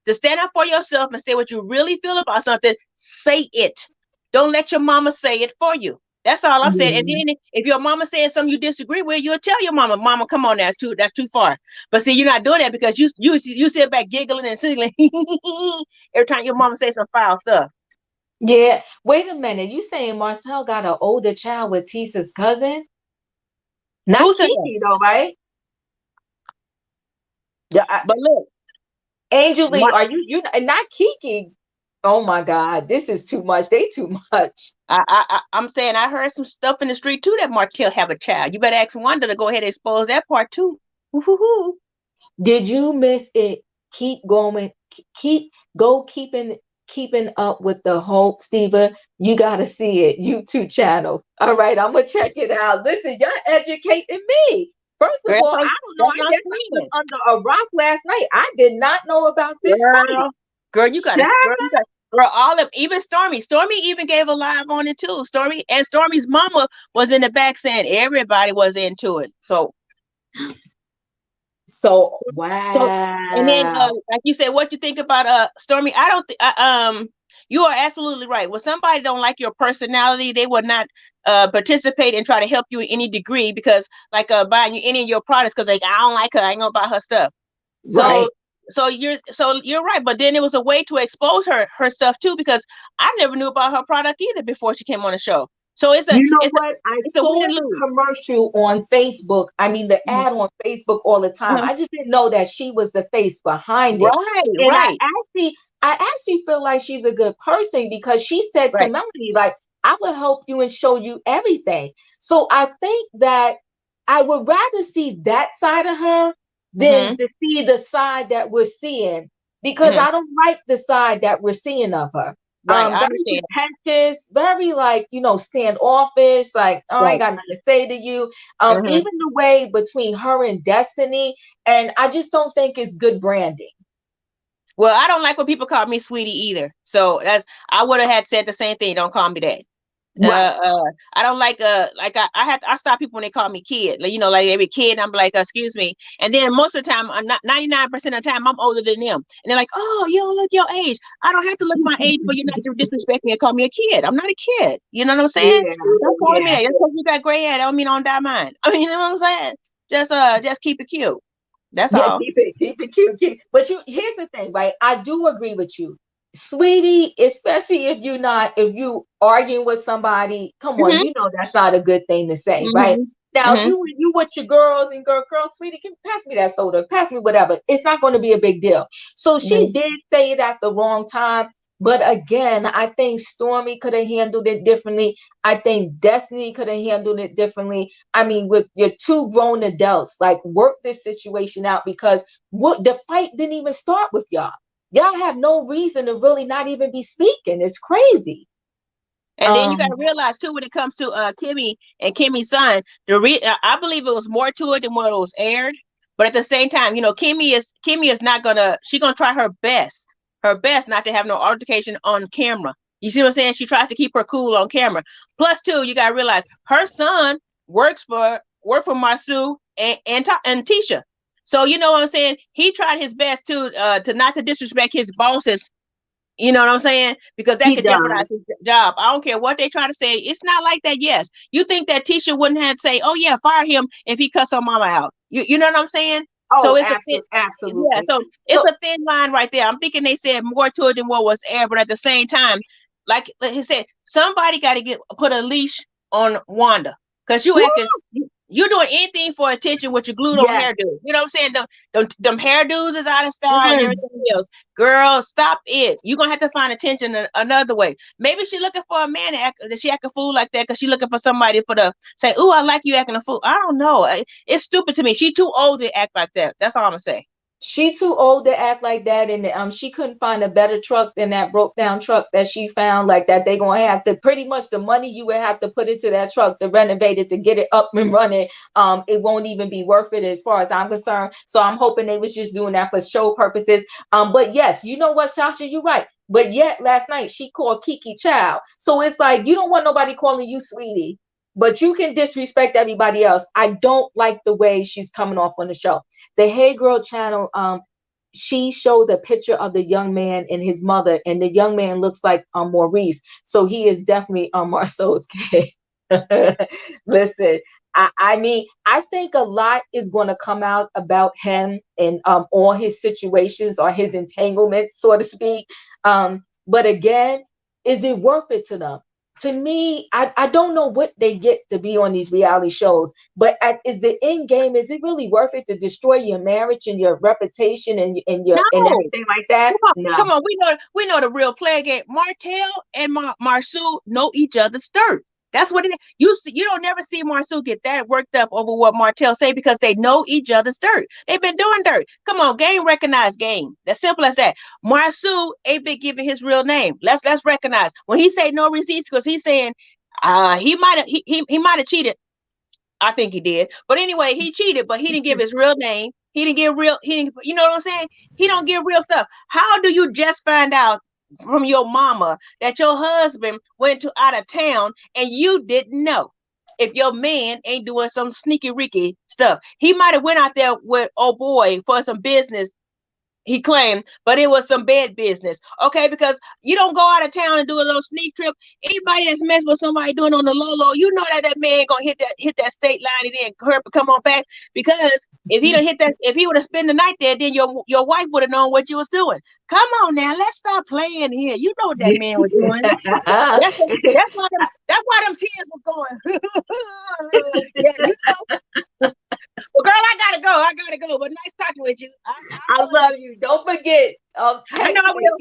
to stand up for yourself and say what you really feel about something, say it. Don't let your mama say it for you. That's all I'm saying. And then if your mama saying something you disagree with, you'll tell your mama, come on, that's too far. But see, you're not doing that, because you sit back giggling and singling every time your mama says some foul stuff. Yeah. Wait a minute. You saying Marcel got an older child with Tisa's cousin? Not Kiki though, right? Yeah. But look, Angel Lee, are you not Kiki? Oh my God, this is too much. They too much. I'm saying I heard some stuff in the street too that Martell have a child. You better ask Wanda to go ahead and expose that part too. Woo-hoo-hoo. Did you miss it? Keep going. Keeping up with the whole Steva. You gotta see it. YouTube channel. All right, I'm gonna check it out. Listen, y'all educating me. First of Girl, all, I don't know. that's I what I'm guess I was saying. under a rock last night. I did not know about this fight. Girl, Child. girl, all of even Stormy. Stormy even gave a live on it too. Stormy's mama was in the back saying everybody was into it. So So, and then, wow. like you said, what you think about Stormy? I don't think you are absolutely right. When somebody don't like your personality, they will not participate and try to help you in any degree because, like, buying you any of your products because like I don't like her, I ain't gonna buy her stuff. So, Right. you're right. But then it was a way to expose her stuff too because I never knew about her product either before she came on the show. So it's a You know it's a what? I it's a saw win the lose. commercial on Facebook. I mean, the ad on Facebook all the time. I just didn't know that she was the face behind it. Right, And right, I actually feel like she's a good person because she said to right. Melanie, like, I will help you and show you everything. So I think that I would rather see that side of her than Mm-hmm, to see the side that we're seeing because mm-hmm. I don't like the side that we're seeing of her. Right, I Very understand. pretentious, very like, standoffish, like, oh, I ain't Right. got nothing to say to you. Mm-hmm. Even the way between her and Destiny, and I just don't think it's good branding. Well, I don't like when people call me sweetie either. So I would have had said the same thing. Don't call me that. Right. I don't like I stop people when they call me kid. Like, like every kid, I'm like, excuse me. And then most of the time, I'm not 99% of the time, I'm older than them. And they're like, oh, you don't look your age. I don't have to look my age for you not to disrespect me and call me a kid. I'm not a kid. You know what I'm saying? Yeah. Don't call me Yeah. that. Just because you got gray hair, don't mean I don't die mine. I mean, you know what I'm saying? Just keep it cute. That's Yeah, all. keep it cute, keep. But here's the thing, right? I do agree with you, sweetie. Especially if you arguing with somebody, come on, Mm-hmm. that's not a good thing to say, right? Mm-hmm. Now, if Mm-hmm. you with your girls and girl, sweetie, can pass me that soda, pass me whatever. It's not going to be a big deal. So she Mm-hmm. did say it at the wrong time. But again, I think Stormy could have handled it differently. I think Destiny could have handled it differently. I mean, with your two grown adults, like work this situation out because the fight didn't even start with y'all. Y'all have no reason to really not even be speaking. It's crazy. And then you got to Um, realize too, when it comes to Kimmi and Kimmy's son, I believe it was more to it than what it was aired. But at the same time, Kimmi is not gonna she's gonna try her best not to have no altercation on camera. You see what I'm saying? She tries to keep her cool on camera. Plus, too, you got to realize her son work for Marsau and Tisha. So you know what I'm saying? He tried his best to not to disrespect his bosses, you know what I'm saying? Because that he could jeopardize does. his job. I don't care what they try to say. It's not like that. Yes. You think that Tisha wouldn't have to say, oh, yeah, fire him if he cuss her mama out. You know what I'm saying? So Oh, it's a thin, yeah. absolutely. So it's So a thin line right there. I'm thinking they said more to it than what was aired, but at the same time, like he said, somebody got to put a leash on Wanda because you're doing anything for attention with your glued on yes. hairdo. You know what I'm saying? Them hairdos is out of style and Mm. everything else. Girl, stop it. You're gonna have to find attention another way. Maybe she's looking for a man that she act a fool like that because she's looking for somebody for the say, oh, I like you acting a fool. I don't know. It's stupid to me. She's too old to act like that. That's all I'm gonna say. She too old to act like that, and she couldn't find a better truck than that broke down truck that she found. Like that, they gonna have to pretty much the money you would have to put into that truck to renovate it to get it up and running. It won't even be worth it as far as I'm concerned. So I'm hoping they was just doing that for show purposes. But yes, you know what, Sasha, you're right. But yet last night she called Kiki child. So it's like you don't want nobody calling you sweetie, but you can disrespect everybody else. I don't like the way she's coming off on the show. The Hey Girl channel, she shows a picture of the young man and his mother, and the young man looks like Maurice. So he is definitely Marceau's kid. Listen, I mean, I think a lot is going to come out about him and all his situations or his entanglement, so to speak. But again, is it worth it to them? To me, I don't know what they get to be on these reality shows, but is the end game, is it really worth it to destroy your marriage and your reputation and No. everything like that? Come on, No. come on. We know the real play game. Martell and Marsau know each other's dirt. That's what it is. You don't never see Marsau get that worked up over what Martell say because they know each other's dirt. They've been doing dirt. Come on, game recognize game. That's simple as that. Marsau ain't been giving his real name. Let's recognize when he say no receipts because he's saying he might have cheated. I think he did. But anyway, he cheated, but he didn't give his real name. He didn't give real, he didn't, you know what I'm saying? He don't give real stuff. How do you just find out from your mama that your husband went to out of town and you didn't know? If your man ain't doing some sneaky ricky stuff, he might have went out there with oh boy for some business, he claimed, but it was some bad business. Okay, because you don't go out of town and do a little sneak trip. Anybody that's messing with somebody doing on the low, you know that man gonna hit that state line and then hurry come on back. Because if he if he would have spent the night there, then your wife would have known what you was doing. Come on now, let's stop playing here. You know what that man was doing. That's why them tears were going. Yeah, you know. Well, girl, I gotta go. But nice talking with you. I love you. Don't forget. I know I will.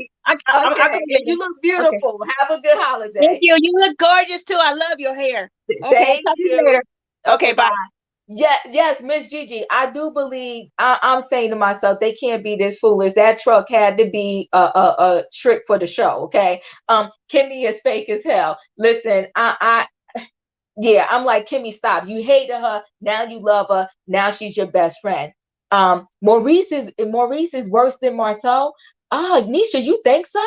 Okay. You look beautiful. Okay. Have a good holiday. Thank you. You look gorgeous too. I love your hair. Okay, thank talk you. To you later. Okay, bye. Yeah, yes, Miss Gigi. I do believe. I'm saying to myself, they can't be this foolish. That truck had to be a trick for the show. Okay. Kimmi is fake as hell. Listen, yeah, I'm like, Kimmi, stop. You hated her. Now you love her. Now she's your best friend. Maurice is worse than Marsau. Nisha, you think so?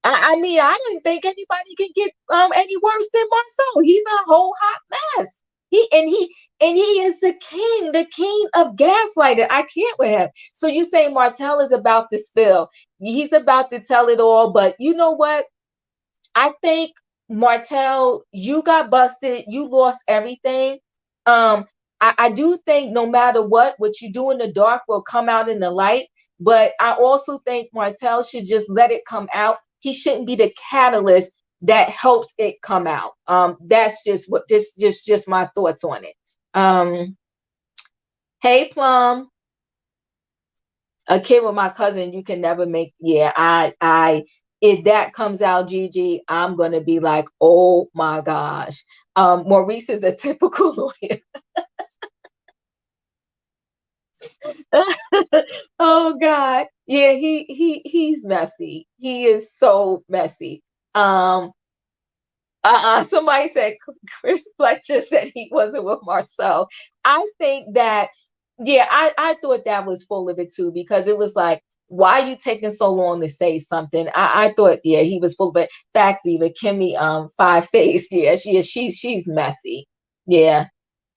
I mean, I don't think anybody can get any worse than Marsau. He's a whole hot mess. He is the king of gaslighting. I can't with him. So you say Martell is about to spill. He's about to tell it all. But you know what? I think Martell, you got busted. You lost everything. I do think no matter what you do in the dark will come out in the light. But I also think Martell should just let it come out. He shouldn't be the catalyst that helps it come out. That's just my thoughts on it. Hey, Plum. A kid with my cousin, you can never make. Yeah, if that comes out, Gigi, I'm gonna be like, oh my gosh. Maurice is a typical lawyer. Oh God. Yeah, he's messy. He is so messy. Somebody said Chris Fletcher said he wasn't with Marsau. I think that, yeah, I thought that was full of it too, because it was like, why are you taking so long to say something? I thought, yeah, he was full of it. Facts, even Kimmi, five-faced. Yeah, she's messy. Yeah.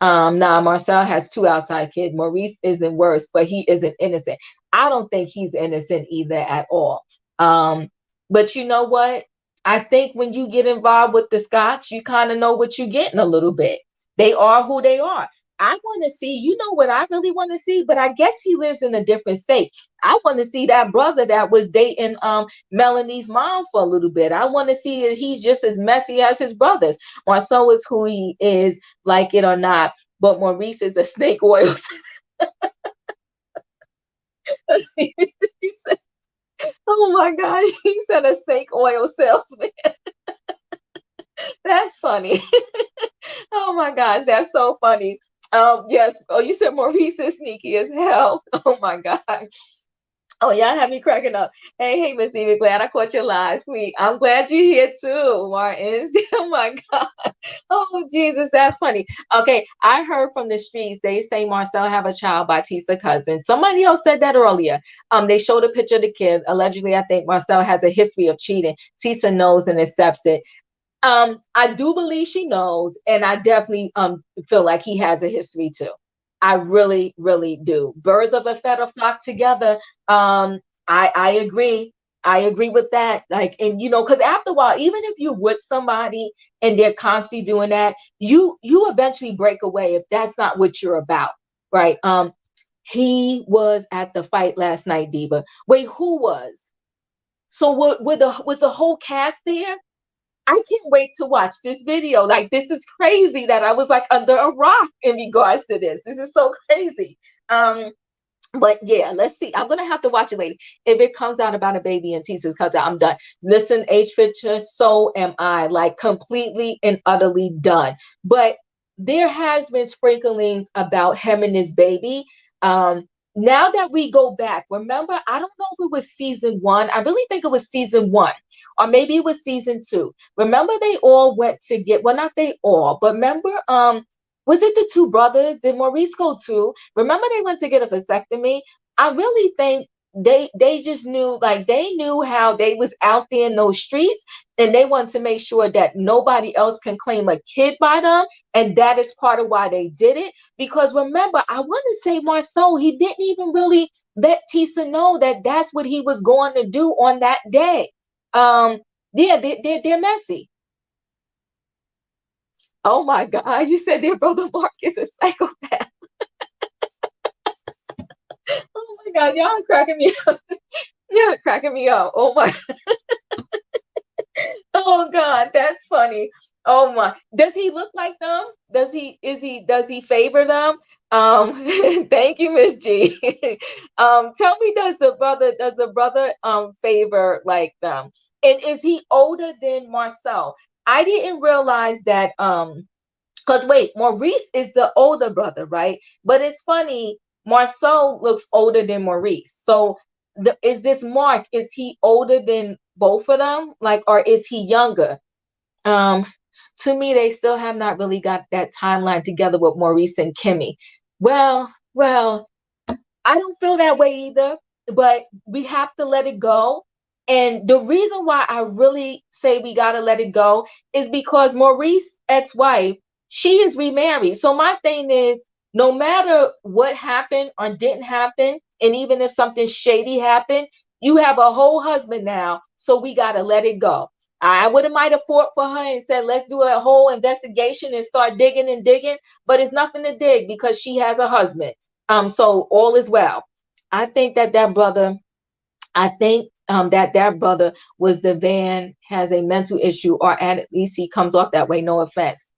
Nah, Marsau has two outside kids. Maurice isn't worse, but he isn't innocent. I don't think he's innocent either at all. But you know what? I think when you get involved with the Scotch, you kind of know what you're getting a little bit. They are who they are. I want to see, you know what I really want to see, but I guess he lives in a different state. I want to see that brother that was dating Melanie's mom for a little bit. I want to see if he's just as messy as his brothers. Marsau is who he is, like it or not. But Maurice is a snake oil. Said, oh my God, he said a snake oil salesman. That's funny. Oh my gosh, that's so funny. Yes. Oh, you said Maurice is sneaky as hell. Oh my God. Oh, y'all have me cracking up. Hey, Miss Eva, glad I caught your line, sweet. I'm glad you're here too, Martin. Oh my God. Oh, Jesus, that's funny. Okay, I heard from the streets, they say Marsau have a child by Tisa cousin. Somebody else said that earlier. They showed a picture of the kid. Allegedly, I think Marsau has a history of cheating. Tisa knows and accepts it. I do believe she knows, and I definitely feel like he has a history too. I really, really do. Birds of a feather flock together. I agree. I agree with that. Like, and you know, because after a while, even if you're with somebody and they're constantly doing that, you eventually break away if that's not what you're about, right? He was at the fight last night, Diva. Wait, who was? So was the whole cast there? I can't wait to watch this video. Like, this is crazy that I was like under a rock in regards to this. This is so crazy. But yeah, let's see. I'm gonna have to watch it later. If it comes out about a baby and Tisa's comes out, I'm done. Listen, H Fisher, so am I. Like, completely and utterly done. But there has been sprinklings about him and his baby. Now that we go back, remember, I don't know if it was season 1. I really think it was season 1, or maybe it was season 2. Remember, they all went to get, well, not they all, but remember, Was it the two brothers? Did Maurice go too? Remember they went to get a vasectomy? I really think they just knew, like they knew how they was out there in those streets, and they wanted to make sure that nobody else can claim a kid by them. And that is part of why they did it. Because remember, I want to say Marceau, he didn't even really let Tisa know that that's what he was going to do on that day. Yeah, they're messy. Oh my God, you said their brother Mark is a psychopath. Oh my God, y'all are cracking me up. Y'all are cracking me up. Oh my, oh God, that's funny. Oh my, does he look like them? Does he favor them? Thank you, Miss G. Tell me, does the brother favor like them? And is he older than Marcel? I didn't realize that because wait, Maurice is the older brother, right? But it's funny, Marcel looks older than Maurice. So is this Mark, is he older than both of them? Like, or is he younger? Um, to me, they still have not really got that timeline together with Maurice and Kimmi. Well, I don't feel that way either, but we have to let it go. And the reason why I really say we got to let it go is because Maurice's ex-wife, she is remarried. So my thing is, no matter what happened or didn't happen, and even if something shady happened, you have a whole husband now. So we got to let it go. I would have might have fought for her and said, let's do a whole investigation and start digging and digging, but it's nothing to dig because she has a husband. So all is well. I think that brother, I think that brother was the van, has a mental issue, or at least he comes off that way. No offense.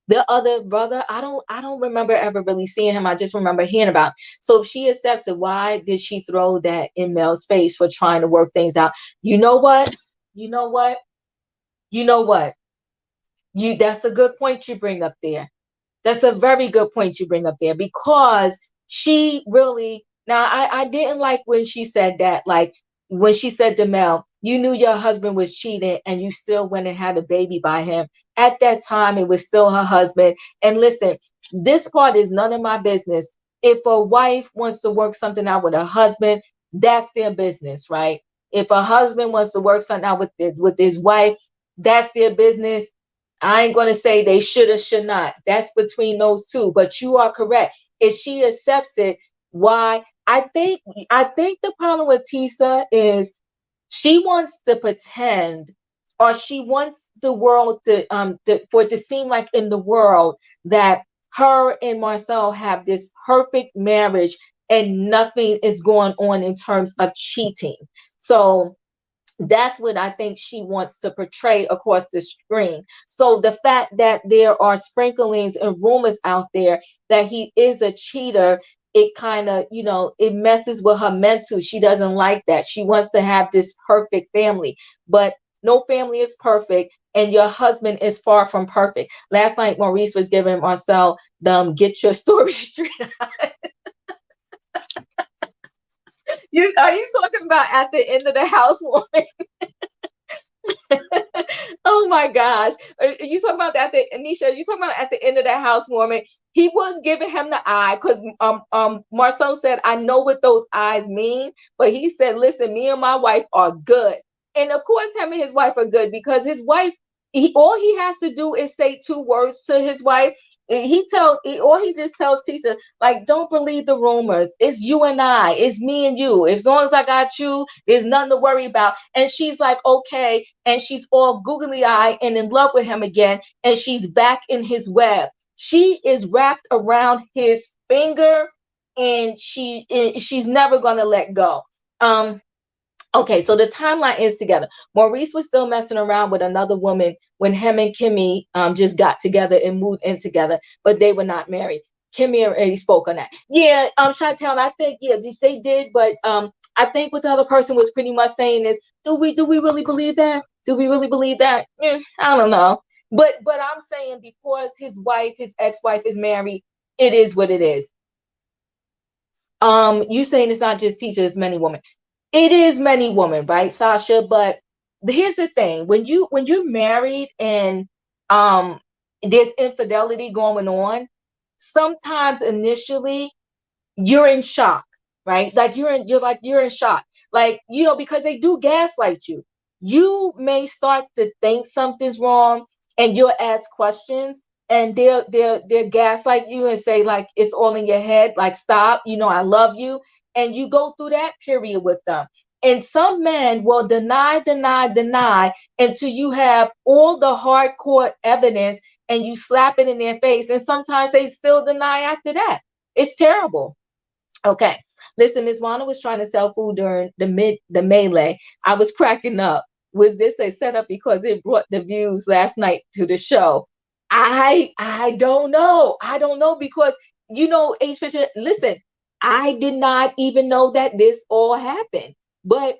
The other brother, I don't remember ever really seeing him. I just remember hearing about. So if she accepts it, why did she throw that in Mel's face for trying to work things out? You know what? You know what? You know what? That's a good point you bring up there. That's a very good point you bring up there, because she really, now I didn't like when she said that, like when she said to Mel, you knew your husband was cheating and you still went and had a baby by him. At that time, it was still her husband. And listen, this part is none of my business. If a wife wants to work something out with her husband, that's their business, right? If a husband wants to work something out with his wife, that's their business. I ain't gonna say they should or should not. That's between those two. But you are correct. If she accepts it, why? I think the problem with Tisa is she wants to pretend, or she wants the world for it to seem like in the world that her and Marcel have this perfect marriage and nothing is going on in terms of cheating. So that's what I think she wants to portray across the screen. So the fact that there are sprinklings and rumors out there that he is a cheater, it kind of, it messes with her mental. She doesn't like that. She wants to have this perfect family, but no family is perfect, and your husband is far from perfect. Last night, Maurice was giving Marcel the get your story straight. Are you talking about at the end of the housewarming? Oh my gosh. You talking about at the Anisha, you talking about at the end of that housewarming? He was giving him the eye because Marcel said, I know what those eyes mean, but he said, listen, me and my wife are good. And of course, him and his wife are good because his wife, all he has to do is say two words to his wife. He just tells Tisa, like, don't believe the rumors. It's you and I. It's me and you. As long as I got you, there's nothing to worry about. And she's like, okay. And she's all googly eyed and in love with him again. And she's back in his web. She is wrapped around his finger, and she's never gonna let go. Okay, so the timeline is together. Maurice was still messing around with another woman when him and Kimmi just got together and moved in together, but they were not married. Kimmi already spoke on that. Yeah, Chantel, I think they did, but I think what the other person was pretty much saying is, do we really believe that? Do we really believe that? I don't know. But I'm saying because his ex-wife is married, it is what it is. You saying it's not just Tisa, it's many women. It is many women, right, Sasha? But here's the thing: when you're married and there's infidelity going on, sometimes initially you're in shock, right? Like you're in shock. Like, because they do gaslight you. You may start to think something's wrong and you'll ask questions, and they'll gaslight you and say, like, it's all in your head, like, stop, I love you. And you go through that period with them. And some men will deny until you have all the hardcore evidence and you slap it in their face. And sometimes they still deny after that. It's terrible. Okay. Listen, Miss Wanda was trying to sell food during the melee. I was cracking up. Was this a setup because it brought the views last night to the show? I don't know. I don't know because H Fisher, listen, I did not even know that this all happened. But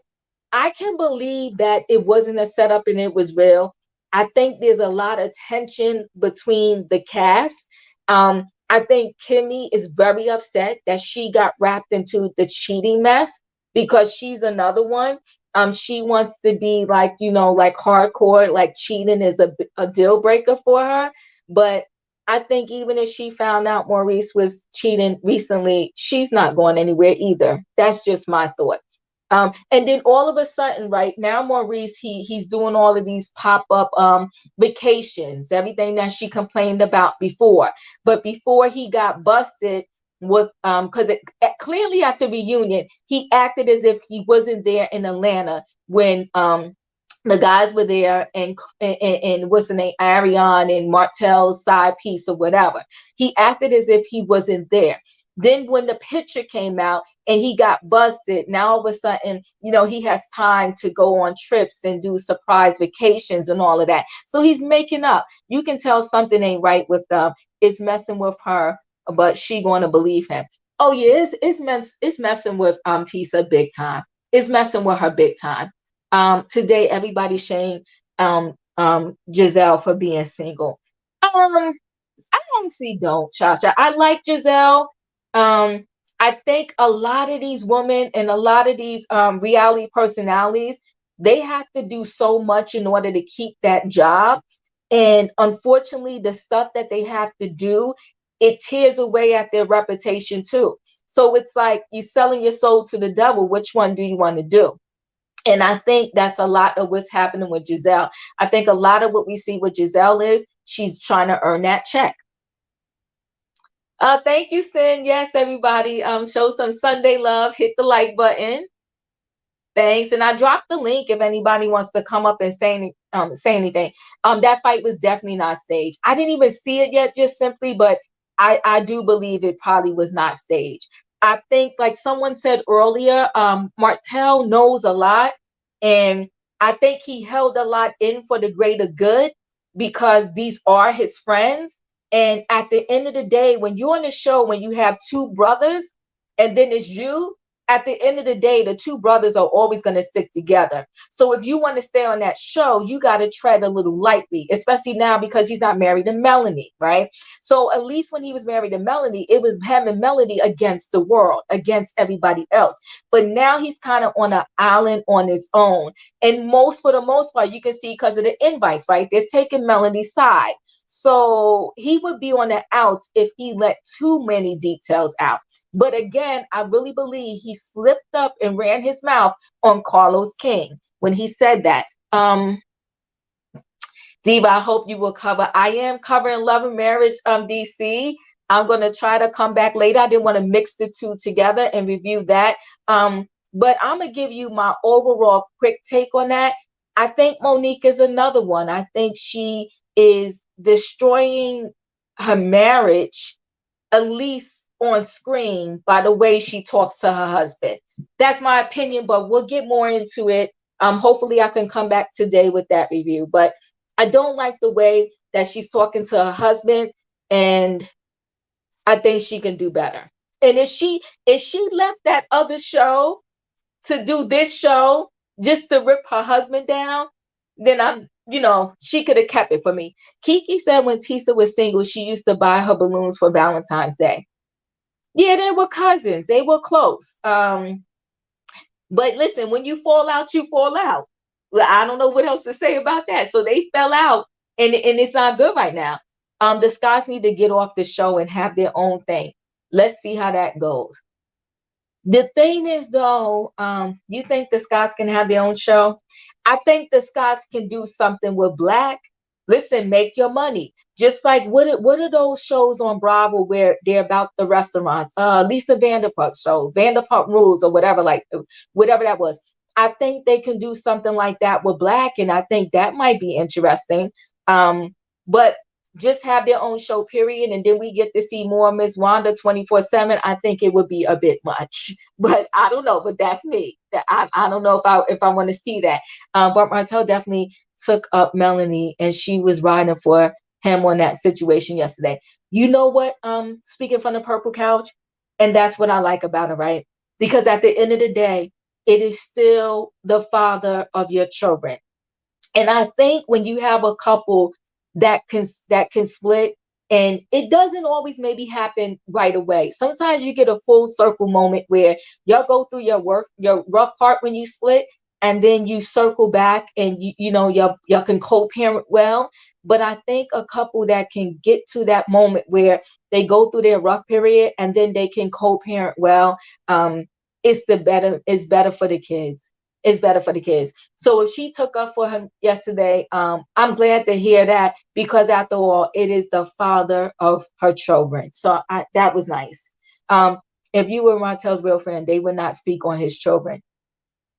I can believe that it wasn't a setup and it was real. I think there's a lot of tension between the cast. I think Kimmi is very upset that she got wrapped into the cheating mess because she's another one. She wants to be like, like hardcore, like cheating is a deal breaker for her. But I think even if she found out Maurice was cheating recently, she's not going anywhere either. That's just my thought. And then all of a sudden, right now, Maurice, he's doing all of these pop-up vacations, everything that she complained about before. But before he got busted with, because clearly at the reunion, he acted as if he wasn't there in Atlanta when the guys were there, and what's the name, Ariane and Martell's side piece or whatever. He acted as if he wasn't there. Then when the picture came out and he got busted, now all of a sudden, he has time to go on trips and do surprise vacations and all of that. So he's making up. You can tell something ain't right with them. It's messing with her, but she going to believe him. Oh yeah, it's messing with Tisa big time. It's messing with her big time. Today everybody's shaming Giselle for being single. I honestly don't, Shasha. I like Giselle. I think a lot of these women and a lot of these reality personalities, they have to do so much in order to keep that job. And unfortunately, the stuff that they have to do, it tears away at their reputation too. So it's like you're selling your soul to the devil. Which one do you want to do? And I think that's a lot of what's happening with Giselle. I think a lot of what we see with Giselle is she's trying to earn that check. Thank you, Sin. Yes, everybody. Show some Sunday love. Hit the like button. Thanks. And I dropped the link if anybody wants to come up and say anything. That fight was definitely not staged. I didn't even see it yet, just simply, but I do believe it probably was not staged. I think, like someone said earlier, Martell knows a lot, and I think he held a lot in for the greater good because these are his friends. And at the end of the day, when you're on the show, when you have two brothers and then it's you, at the end of the day, the two brothers are always going to stick together. So if you want to stay on that show, you got to tread a little lightly, especially now because he's not married to Melanie, right? So at least when he was married to Melanie, it was him and Melanie against the world, against everybody else. But now he's kind of on an island on his own. And for the most part, you can see because of the invites, right? They're taking Melanie's side. So he would be on the outs if he let too many details out. But again, I really believe he slipped up and ran his mouth on Carlos King when he said that. Diva, I hope you will cover. I am covering Love Marriage DC. I'm going to try to come back later. I didn't want to mix the two together and review that. But I'm going to give you my overall quick take on that. I think Monique is another one. I think she is destroying her marriage, at least on screen, by the way she talks to her husband. That's my opinion, but we'll get more into it. Hopefully I can come back today with that review. But I don't like the way that she's talking to her husband, and I think she can do better. And if she left that other show to do this show just to rip her husband down, then she could have kept it for me. Kiki said when Tisa was single, she used to buy her balloons for Valentine's Day. Yeah, they were cousins. They were close. But listen, when you fall out, you fall out. Well, I don't know what else to say about that. So they fell out, and it's not good right now. The Scots need to get off the show and have their own thing. Let's see how that goes. The thing is, though, you think the Scots can have their own show? I think the Scots can do something with Black. Listen, make your money. Just like what are those shows on Bravo where they're about the restaurants? Lisa Vanderpump show, Vanderpump Rules, or whatever, like whatever that was. I think they can do something like that with Black, and I think that might be interesting. But just have their own show, period, and then we get to see more Miss Wanda 24/7. I think it would be a bit much, but I don't know. But that's me. That I don't know if I want to see that. But Martell definitely took up Melanie, and she was riding for him on that situation yesterday. You know what? Speaking from the purple couch, and that's what I like about it, right? Because at the end of the day, it is still the father of your children. And I think when you have a couple that can split, and it doesn't always maybe happen right away. Sometimes you get a full circle moment where y'all go through your rough part when you split, and then you circle back, and y'all can co-parent well. But I think a couple that can get to that moment where they go through their rough period and then they can co-parent well, it's better for the kids. It's better for the kids. So if she took up for him yesterday, I'm glad to hear that, because after all, it is the father of her children. So that was nice. If you were Martell's real friend, they would not speak on his children.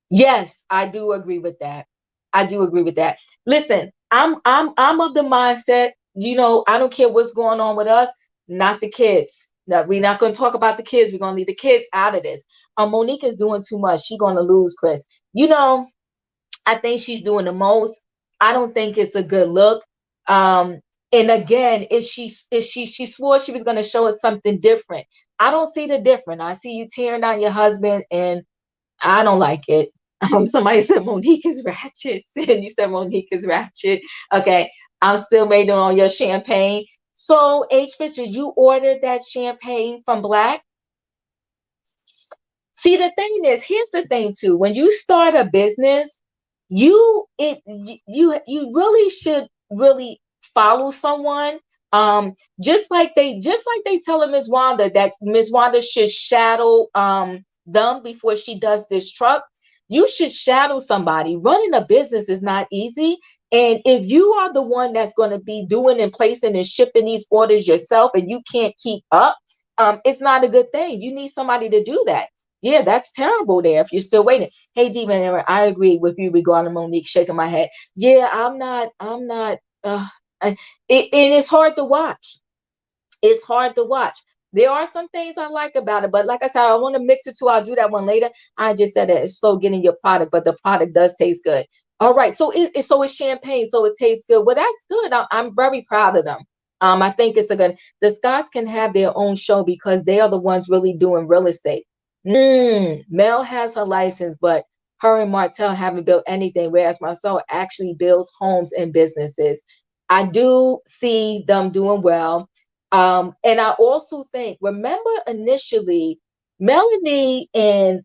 Yes, I do agree with that. I do agree with that. Listen, I'm of the mindset, I don't care what's going on with us, not the kids. No, we're not going to talk about the kids. We're going to leave the kids out of this. Monique is doing too much. She's going to lose Chris. I think she's doing the most. I don't think it's a good look. And again, if she swore she was going to show us something different, I don't see the different. I see you tearing down your husband, and I don't like it. Somebody said Monique is ratchet. And you said Monique is ratchet. Okay, I'm still waiting on your champagne. So, H. Fisher, you ordered that champagne from Black. See, the thing is, here's the thing too. When you start a business, you really should really follow someone. Just like they tell Miss Wanda that Miss Wanda should shadow them before she does this truck. You should shadow somebody. Running a business is not easy. And if you are the one that's going to be doing and placing and shipping these orders yourself, and you can't keep up, it's not a good thing. You need somebody to do that. Yeah, that's terrible there if you're still waiting. Hey, Demon, I agree with you regarding Monique, shaking my head. Yeah, I'm not, and it's hard to watch. It's hard to watch. There are some things I like about it, but like I said, I want to mix it too. I'll do that one later. I just said that it's slow getting your product, but the product does taste good. All right, so it's champagne, so it tastes good. Well, that's good. I'm very proud of them. I think it's a good. The Scots can have their own show because they are the ones really doing real estate. Mel has her license, but her and Martell haven't built anything, whereas Marcel actually builds homes and businesses. I do see them doing well. And I also think, remember initially, Melanie and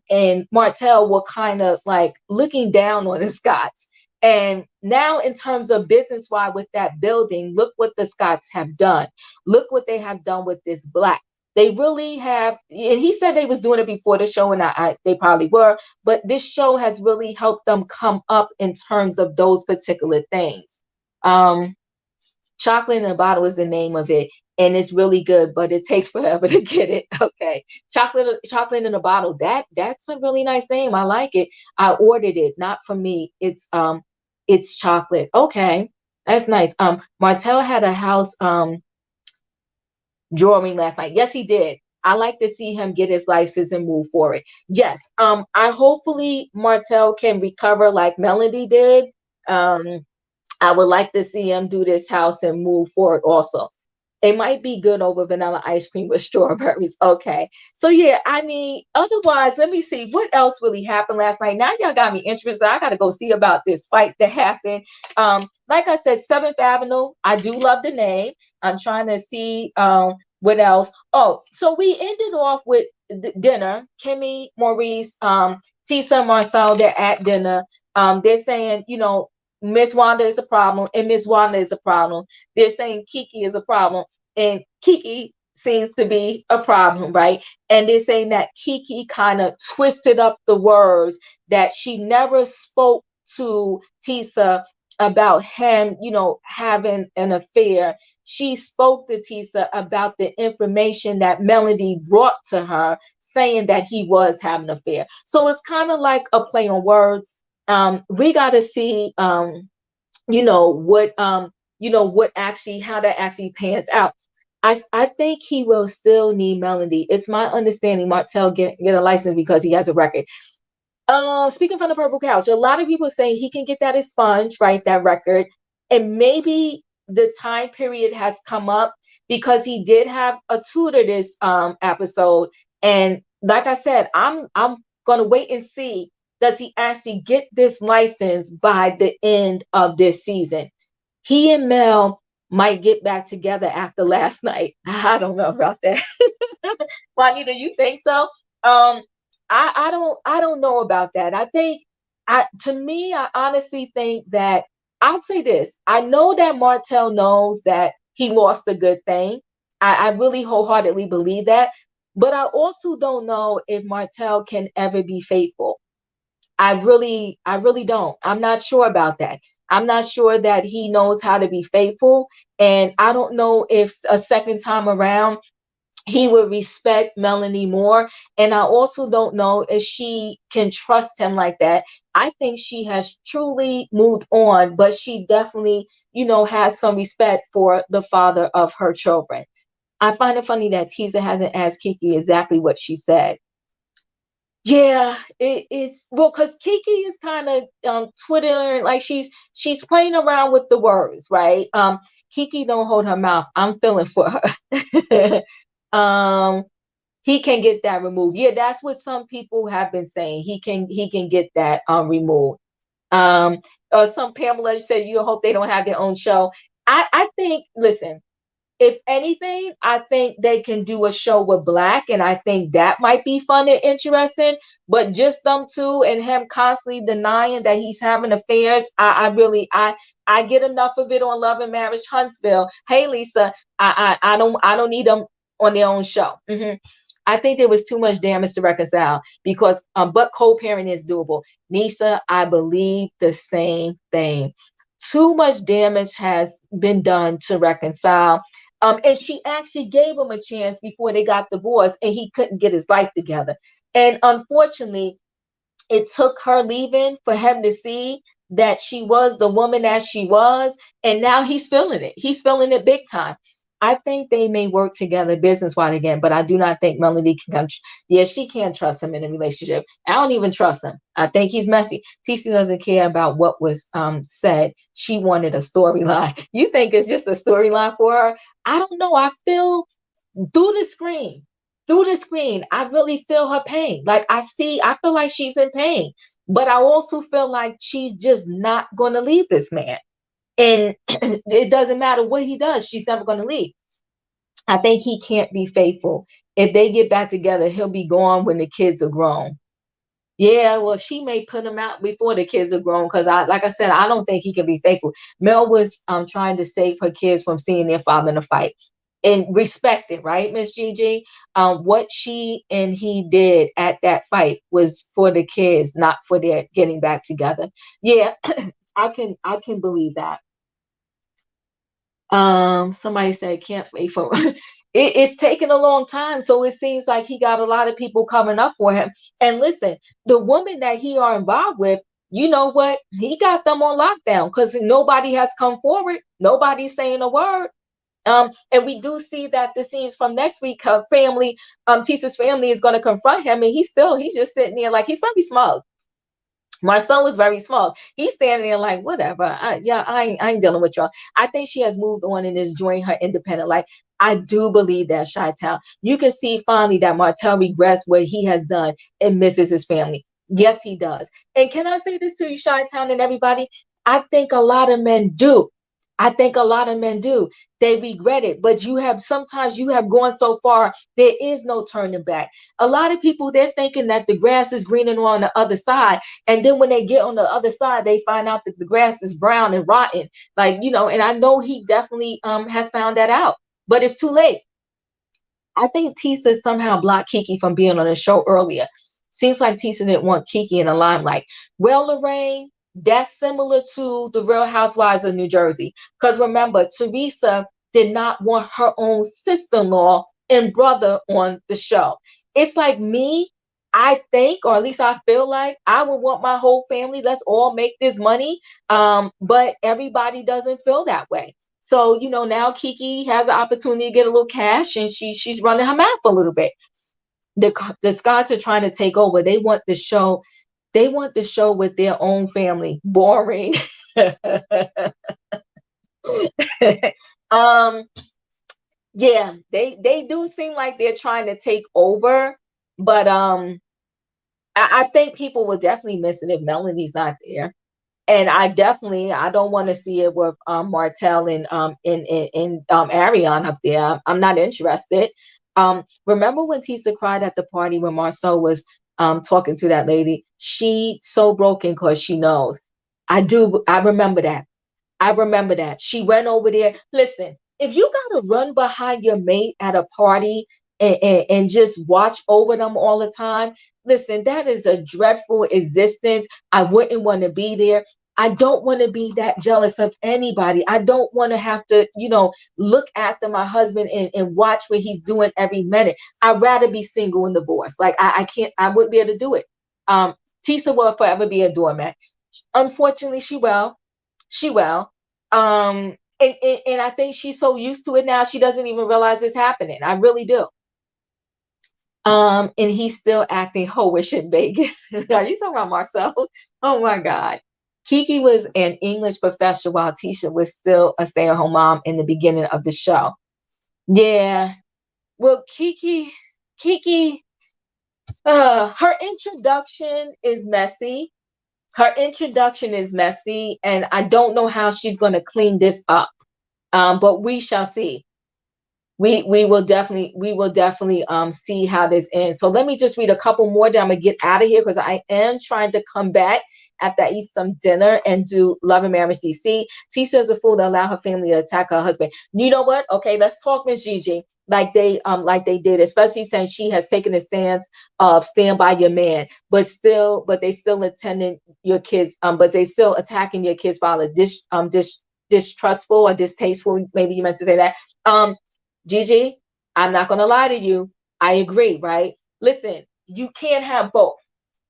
Martell were kind of like looking down on the Scots. And now, in terms of business wise with that building, look what the Scots have done. Look what they have done with this Black. They really have, and he said they was doing it before the show, and they probably were, but this show has really helped them come up in terms of those particular things. Chocolate in a Bottle is the name of it, and it's really good, but it takes forever to get it. Okay, chocolate in a bottle. That's a really nice name. I like it. I ordered it, not for me. It's chocolate. Okay, that's nice. Martell had a house drawing last night. Yes, he did. I like to see him get his license and move forward. Yes. I hopefully Martell can recover like Melody did. I would like to see him do this house and move forward also. It might be good over vanilla ice cream with strawberries. Okay. So yeah, I mean, otherwise, let me see what else really happened last night. Now y'all got me interested. I got to go see about this fight that happened. Like I said, 7th Avenue. I do love the name. I'm trying to see what else. Oh, so we ended off with dinner. Kimmi, Maurice, Tisa, and Marcel, they're at dinner. They're saying, Miss Wanda is a problem, and Miss Wanda is a problem. They're saying Kiki is a problem, and Kiki seems to be a problem, right? And they're saying that Kiki kind of twisted up the words, that she never spoke to Tisa about him, having an affair. She spoke to Tisa about the information that Melody brought to her, saying that he was having an affair. So it's kind of like a play on words. We got to see, what actually, how that actually pans out. I think he will still need Melody. It's my understanding Martell get a license because he has a record. Speaking from the purple couch, a lot of people saying he can get that expunged, right? That record, and maybe the time period has come up because he did have a tutor this episode, and like I said, I'm gonna wait and see, does he actually get this license by the end of this season. He and Mel might get back together after last night. I don't know about that. Juanita, you think so? I don't know about that. I think I honestly think that I'll say this. I know that Martell knows that he lost a good thing. I really wholeheartedly believe that. But I also don't know if Martell can ever be faithful. I really don't. I'm not sure about that. I'm not sure that he knows how to be faithful. And I don't know if a second time around he would respect Melanie more. And I also don't know if she can trust him like that. I think she has truly moved on, but she definitely, has some respect for the father of her children. I find it funny that Tisa hasn't asked Kiki exactly what she said. Yeah, it is, well, because Kiki is kind of twittering, like she's playing around with the words, right? Kiki don't hold her mouth. I'm feeling for her. um he can get that removed. Yeah, that's what some people have been saying. He can get that removed. Um some Pamela said you hope they don't have their own show. I think, listen, if anything, I think they can do a show with Black, and I think that might be fun and interesting. But just them two and him constantly denying that he's having affairs, I get enough of it on Love and Marriage Huntsville. Hey Lisa, I don't need them on their own show. I think there was too much damage to reconcile because but co-parent is doable. Nisa, I believe the same thing. Too much damage has been done to reconcile. And she actually gave him a chance before they got divorced, and he couldn't get his life together. And unfortunately, it took her leaving for him to see that she was the woman that she was, and now he's feeling it. He's feeling it big time. I think they may work together business-wise again, but I do not think Melody can come. Yeah, she can't trust him in a relationship. I don't even trust him. I think he's messy. Tisa doesn't care about what was said. She wanted a storyline. You think it's just a storyline for her? I don't know. I feel through the screen, I really feel her pain. Like I feel like she's in pain, but I also feel like she's just not going to leave this man. And it doesn't matter what he does, she's never going to leave. I think he can't be faithful. If they get back together, he'll be gone when the kids are grown. Yeah, well, she may put him out before the kids are grown because like I said, I don't think he can be faithful. Mel was trying to save her kids from seeing their father in a fight. And respect it, right, Miss Gigi? What she and he did at that fight was for the kids, not for their getting back together. Yeah, I can believe that. Somebody said can't wait for it's taken a long time, so it seems like he got a lot of people coming up for him. And listen, the woman that he are involved with, you know what? He got them on lockdown because nobody has come forward. Nobody's saying a word. And we do see that the scenes from next week, her family, Tisa's family is going to confront him, and he's just sitting there like he's very smug. Marcel is very small. He's standing there like, whatever. I ain't dealing with y'all. I think she has moved on and is enjoying her independent life. I do believe that, Chi-Town. You can see finally that Martell regrets what he has done and misses his family. Yes, he does. And can I say this to you, Chi-Town and everybody? I think a lot of men do. I think a lot of men do. They regret it, but sometimes you have gone so far, there is no turning back. A lot of people, they're thinking that the grass is greener on the other side. And then when they get on the other side, they find out that the grass is brown and rotten. Like, and I know he definitely has found that out, but it's too late. I think Tisa somehow blocked Kiki from being on the show earlier. Seems like Tisa didn't want Kiki in the limelight. Well, Lorraine, that's similar to the Real Housewives of New Jersey. Because remember, Teresa did not want her own sister-in-law and brother on the show. It's like me, I think, or at least I feel like I would want my whole family. Let's all make this money. But everybody doesn't feel that way. So, now Kiki has an opportunity to get a little cash, and she's running her mouth a little bit. The Scots are trying to take over. They want the show. They want the show with their own family. Boring. Yeah, they do seem like they're trying to take over, but I think people will definitely miss it if Melanie's not there. And I don't want to see it with Martell and Ariane up there. I'm not interested. Remember when Tisa cried at the party when Marsau was talking to that lady? She so broken because she knows. I remember that. I remember that. She went over there. Listen, if you got to run behind your mate at a party and just watch over them all the time, listen, that is a dreadful existence. I wouldn't want to be there. I don't want to be that jealous of anybody. I don't want to have to, look after my husband and watch what he's doing every minute. I'd rather be single and divorced. Like I can't, I wouldn't be able to do it. Tisa will forever be a doormat. Unfortunately, she will. And I think she's so used to it now, she doesn't even realize it's happening. I really do. And he's still acting hoish in Vegas. Are you talking about Marcel? Oh my God. Kiki was an English professor while Tisha was still a stay-at-home mom in the beginning of the show. Yeah. Well, Kiki, her introduction is messy. And I don't know how she's going to clean this up. But we shall see. We will definitely see how this ends. So let me just read a couple more, then I'm gonna get out of here because I am trying to come back after I eat some dinner and do Love and Marriage DC. Tisa is a fool to allow her family to attack her husband. You know what? Okay, let's talk, Miss Gigi. Like they did, especially since she has taken a stance of stand by your man, but they still attending your kids, but they still attacking your kids while a distrustful or distasteful, maybe you meant to say that. Gigi, I'm not going to lie to you. I agree, right? Listen, you can't have both.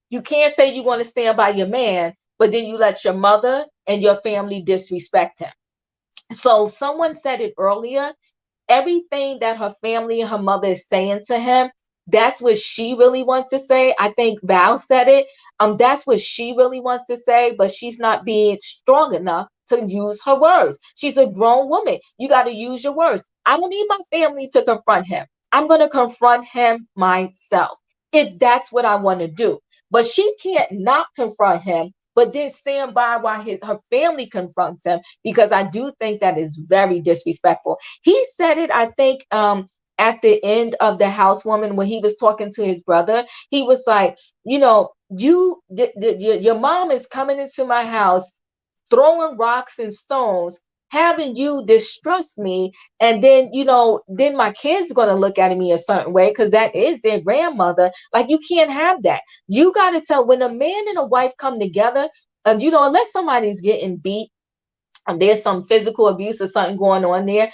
You can't say you want to stand by your man, but then you let your mother and your family disrespect him. So someone said it earlier. Everything that her family and her mother is saying to him, that's what she really wants to say. I think Val said it. That's what she really wants to say, but she's not being strong enough to use her words. She's a grown woman. You got to use your words. I don't need my family to confront him. I'm going to confront him myself if that's what I want to do. But she can't not confront him, but then stand by while her family confronts him, because I do think that is very disrespectful. He said it, I think, at the end of The Housewoman when he was talking to his brother. He was like, your mom is coming into my house throwing rocks and stones, having you distrust me, and then then my kids gonna look at me a certain way because that is their grandmother. Like, you can't have that. You got to tell, when a man and a wife come together, unless somebody's getting beat and there's some physical abuse or something going on there,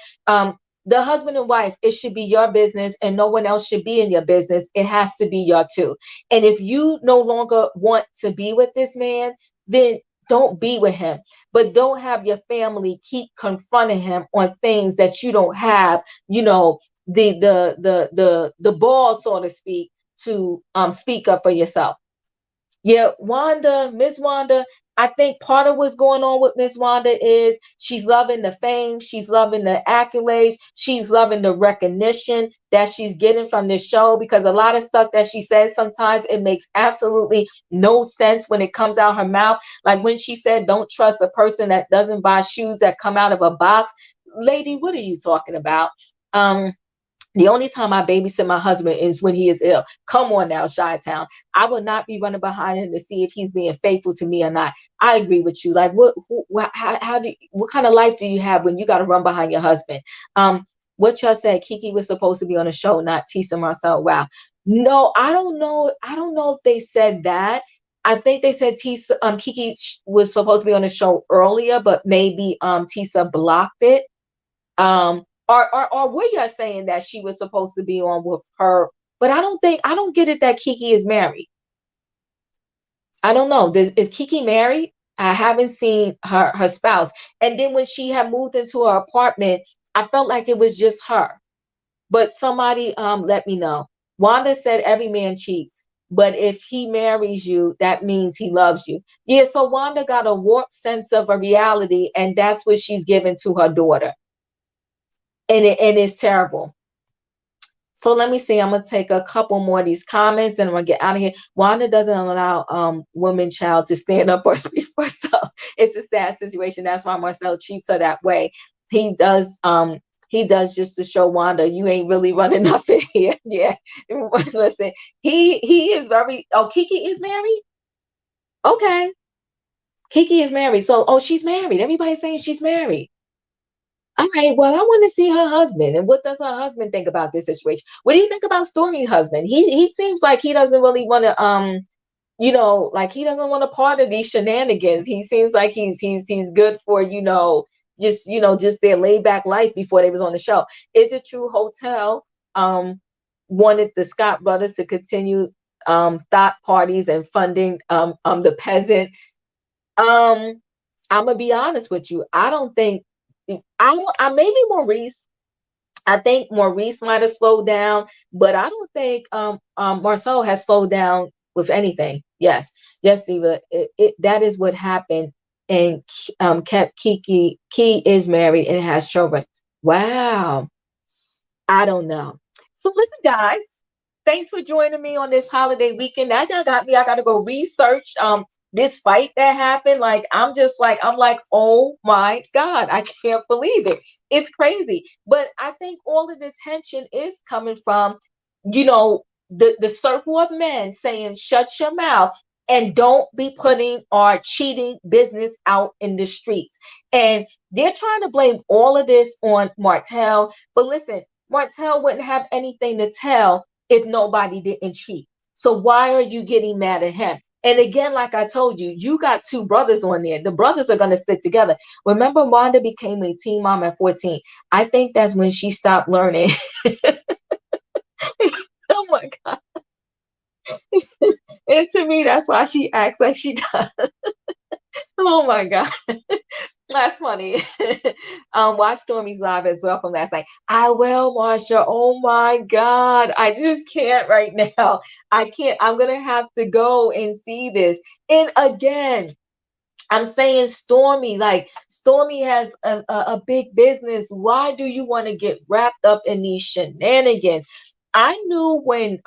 the husband and wife, it should be your business and no one else should be in your business. It has to be your two. And if you no longer want to be with this man, then don't be with him. But don't have your family keep confronting him on things that you don't have, the ball, so to speak, to speak up for yourself. Yeah, Miss Wanda, I think part of what's going on with Miss Wanda is she's loving the fame, she's loving the accolades, she's loving the recognition that she's getting from this show, because a lot of stuff that she says sometimes it makes absolutely no sense when it comes out her mouth. Like when she said, "Don't trust a person that doesn't buy shoes that come out of a box." Lady, what are you talking about? Um, the only time I babysit my husband is when he is ill. Come on now, Chi-Town. I will not be running behind him to see if he's being faithful to me or not. I agree with you. Like, what kind of life do you have when you got to run behind your husband? What y'all said, Kiki was supposed to be on the show, not Tisa Marcel. Wow. No, I don't know. I don't know if they said that. I think they said Tisa, Kiki was supposed to be on the show earlier, but maybe Tisa blocked it. Or were you saying that she was supposed to be on with her? But I don't get it that Kiki is married. I don't know. Is Kiki married? I haven't seen her spouse. And then when she had moved into her apartment, I felt like it was just her. But somebody let me know. Wanda said every man cheats, but if he marries you, that means he loves you. Yeah, so Wanda got a warped sense of a reality, and that's what she's given to her daughter. And it's terrible. So let me see. I'm gonna take a couple more of these comments and I'm gonna get out of here. Wanda doesn't allow woman child to stand up or speak for herself. It's a sad situation. That's why Marcel treats her that way. He does just to show Wanda you ain't really running nothing here. Yeah. Listen, he is very Kiki is married? Okay. Kiki is married. So she's married. Everybody's saying she's married. All right. Well, I want to see her husband. And what does her husband think about this situation? What do you think about Stormy's husband? He seems like he doesn't really want to like he doesn't want a part of these shenanigans. He seems like he's good for, just their laid back life before they was on the show. Is it true Hotel wanted the Scott brothers to continue thought parties and funding the peasant? I'm gonna be honest with you. I don't think I maybe Maurice. I think Maurice might have slowed down, but I don't think Marcel has slowed down with anything. Yes, yes, Diva. That is what happened, and kept Kiki. Key is married and has children. Wow. I don't know. So listen, guys. Thanks for joining me on this holiday weekend. Now y'all got me. I got to go research this fight that happened. Like I'm like, oh my God, I can't believe it. It's crazy. But I think all of the tension is coming from, the circle of men saying, shut your mouth and don't be putting our cheating business out in the streets. And they're trying to blame all of this on Martell. But listen, Martell wouldn't have anything to tell if nobody didn't cheat. So why are you getting mad at him? And again, like I told you, you got two brothers on there. The brothers are going to stick together. Remember, Wanda became a teen mom at 14. I think that's when she stopped learning. Oh my God. And to me, that's why she acts like she does. Oh my God. That's funny. Watch Stormy's live as well from last night. I will, Marsha. Oh my God. I just can't right now. I can't. I'm going to have to go and see this. And again, I'm saying Stormy, like Stormy has a big business. Why do you want to get wrapped up in these shenanigans? I knew when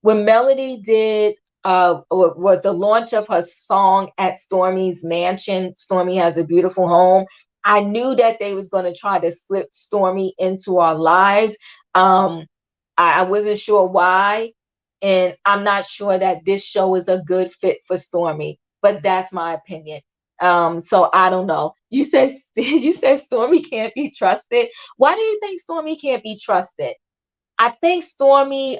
Melody did was the launch of her song at Stormy's mansion. Stormy has a beautiful home. I knew that they was going to try to slip Stormy into our lives. I wasn't sure why, and I'm not sure that this show is a good fit for Stormy. But that's my opinion. So I don't know. You said Stormy can't be trusted. Why do you think Stormy can't be trusted? I think Stormy,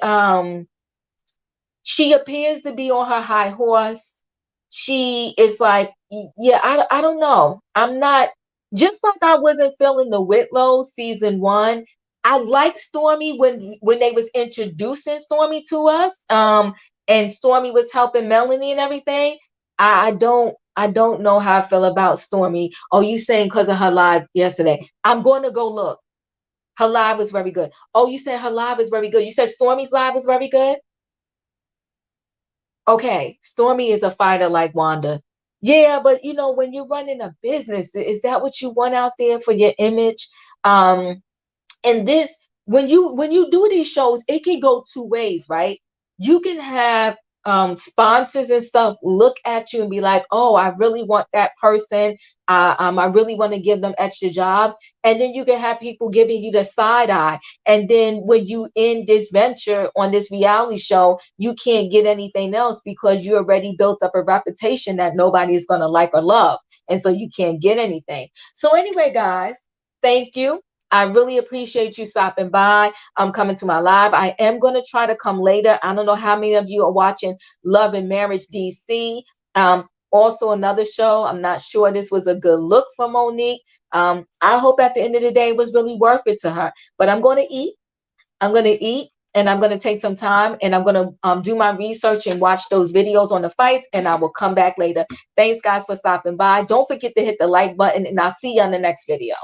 she appears to be on her high horse. She is like, yeah, I don't know. I'm not, just like I wasn't feeling the Whitlow season 1. I liked Stormy when they was introducing Stormy to us. And Stormy was helping Melanie and everything. I don't know how I feel about Stormy. Oh, you saying because of her live yesterday? I'm going to go look. Her live was very good. Oh, you said her live is very good. You said Stormy's live was very good. Okay, Stormy is a fighter like Wanda. Yeah, but you know, when you're running a business, is that what you want out there for your image? Um, and this, when you do these shows, it can go two ways, right? You can have sponsors and stuff look at you and be like, oh, I really want that person. I really want to give them extra jobs. And then you can have people giving you the side eye. And then when you end this venture on this reality show, you can't get anything else because you already built up a reputation that nobody is going to like or love. And so you can't get anything. So anyway, guys, thank you. I really appreciate you stopping by. I'm coming to my live. I am going to try to come later. I don't know how many of you are watching Love and Marriage DC. Also, another show. I'm not sure this was a good look for Monique. I hope at the end of the day it was really worth it to her. But I'm going to eat. I'm going to eat. And I'm going to take some time and I'm going to do my research and watch those videos on the fights. And I will come back later. Thanks, guys, for stopping by. Don't forget to hit the like button. And I'll see you on the next video.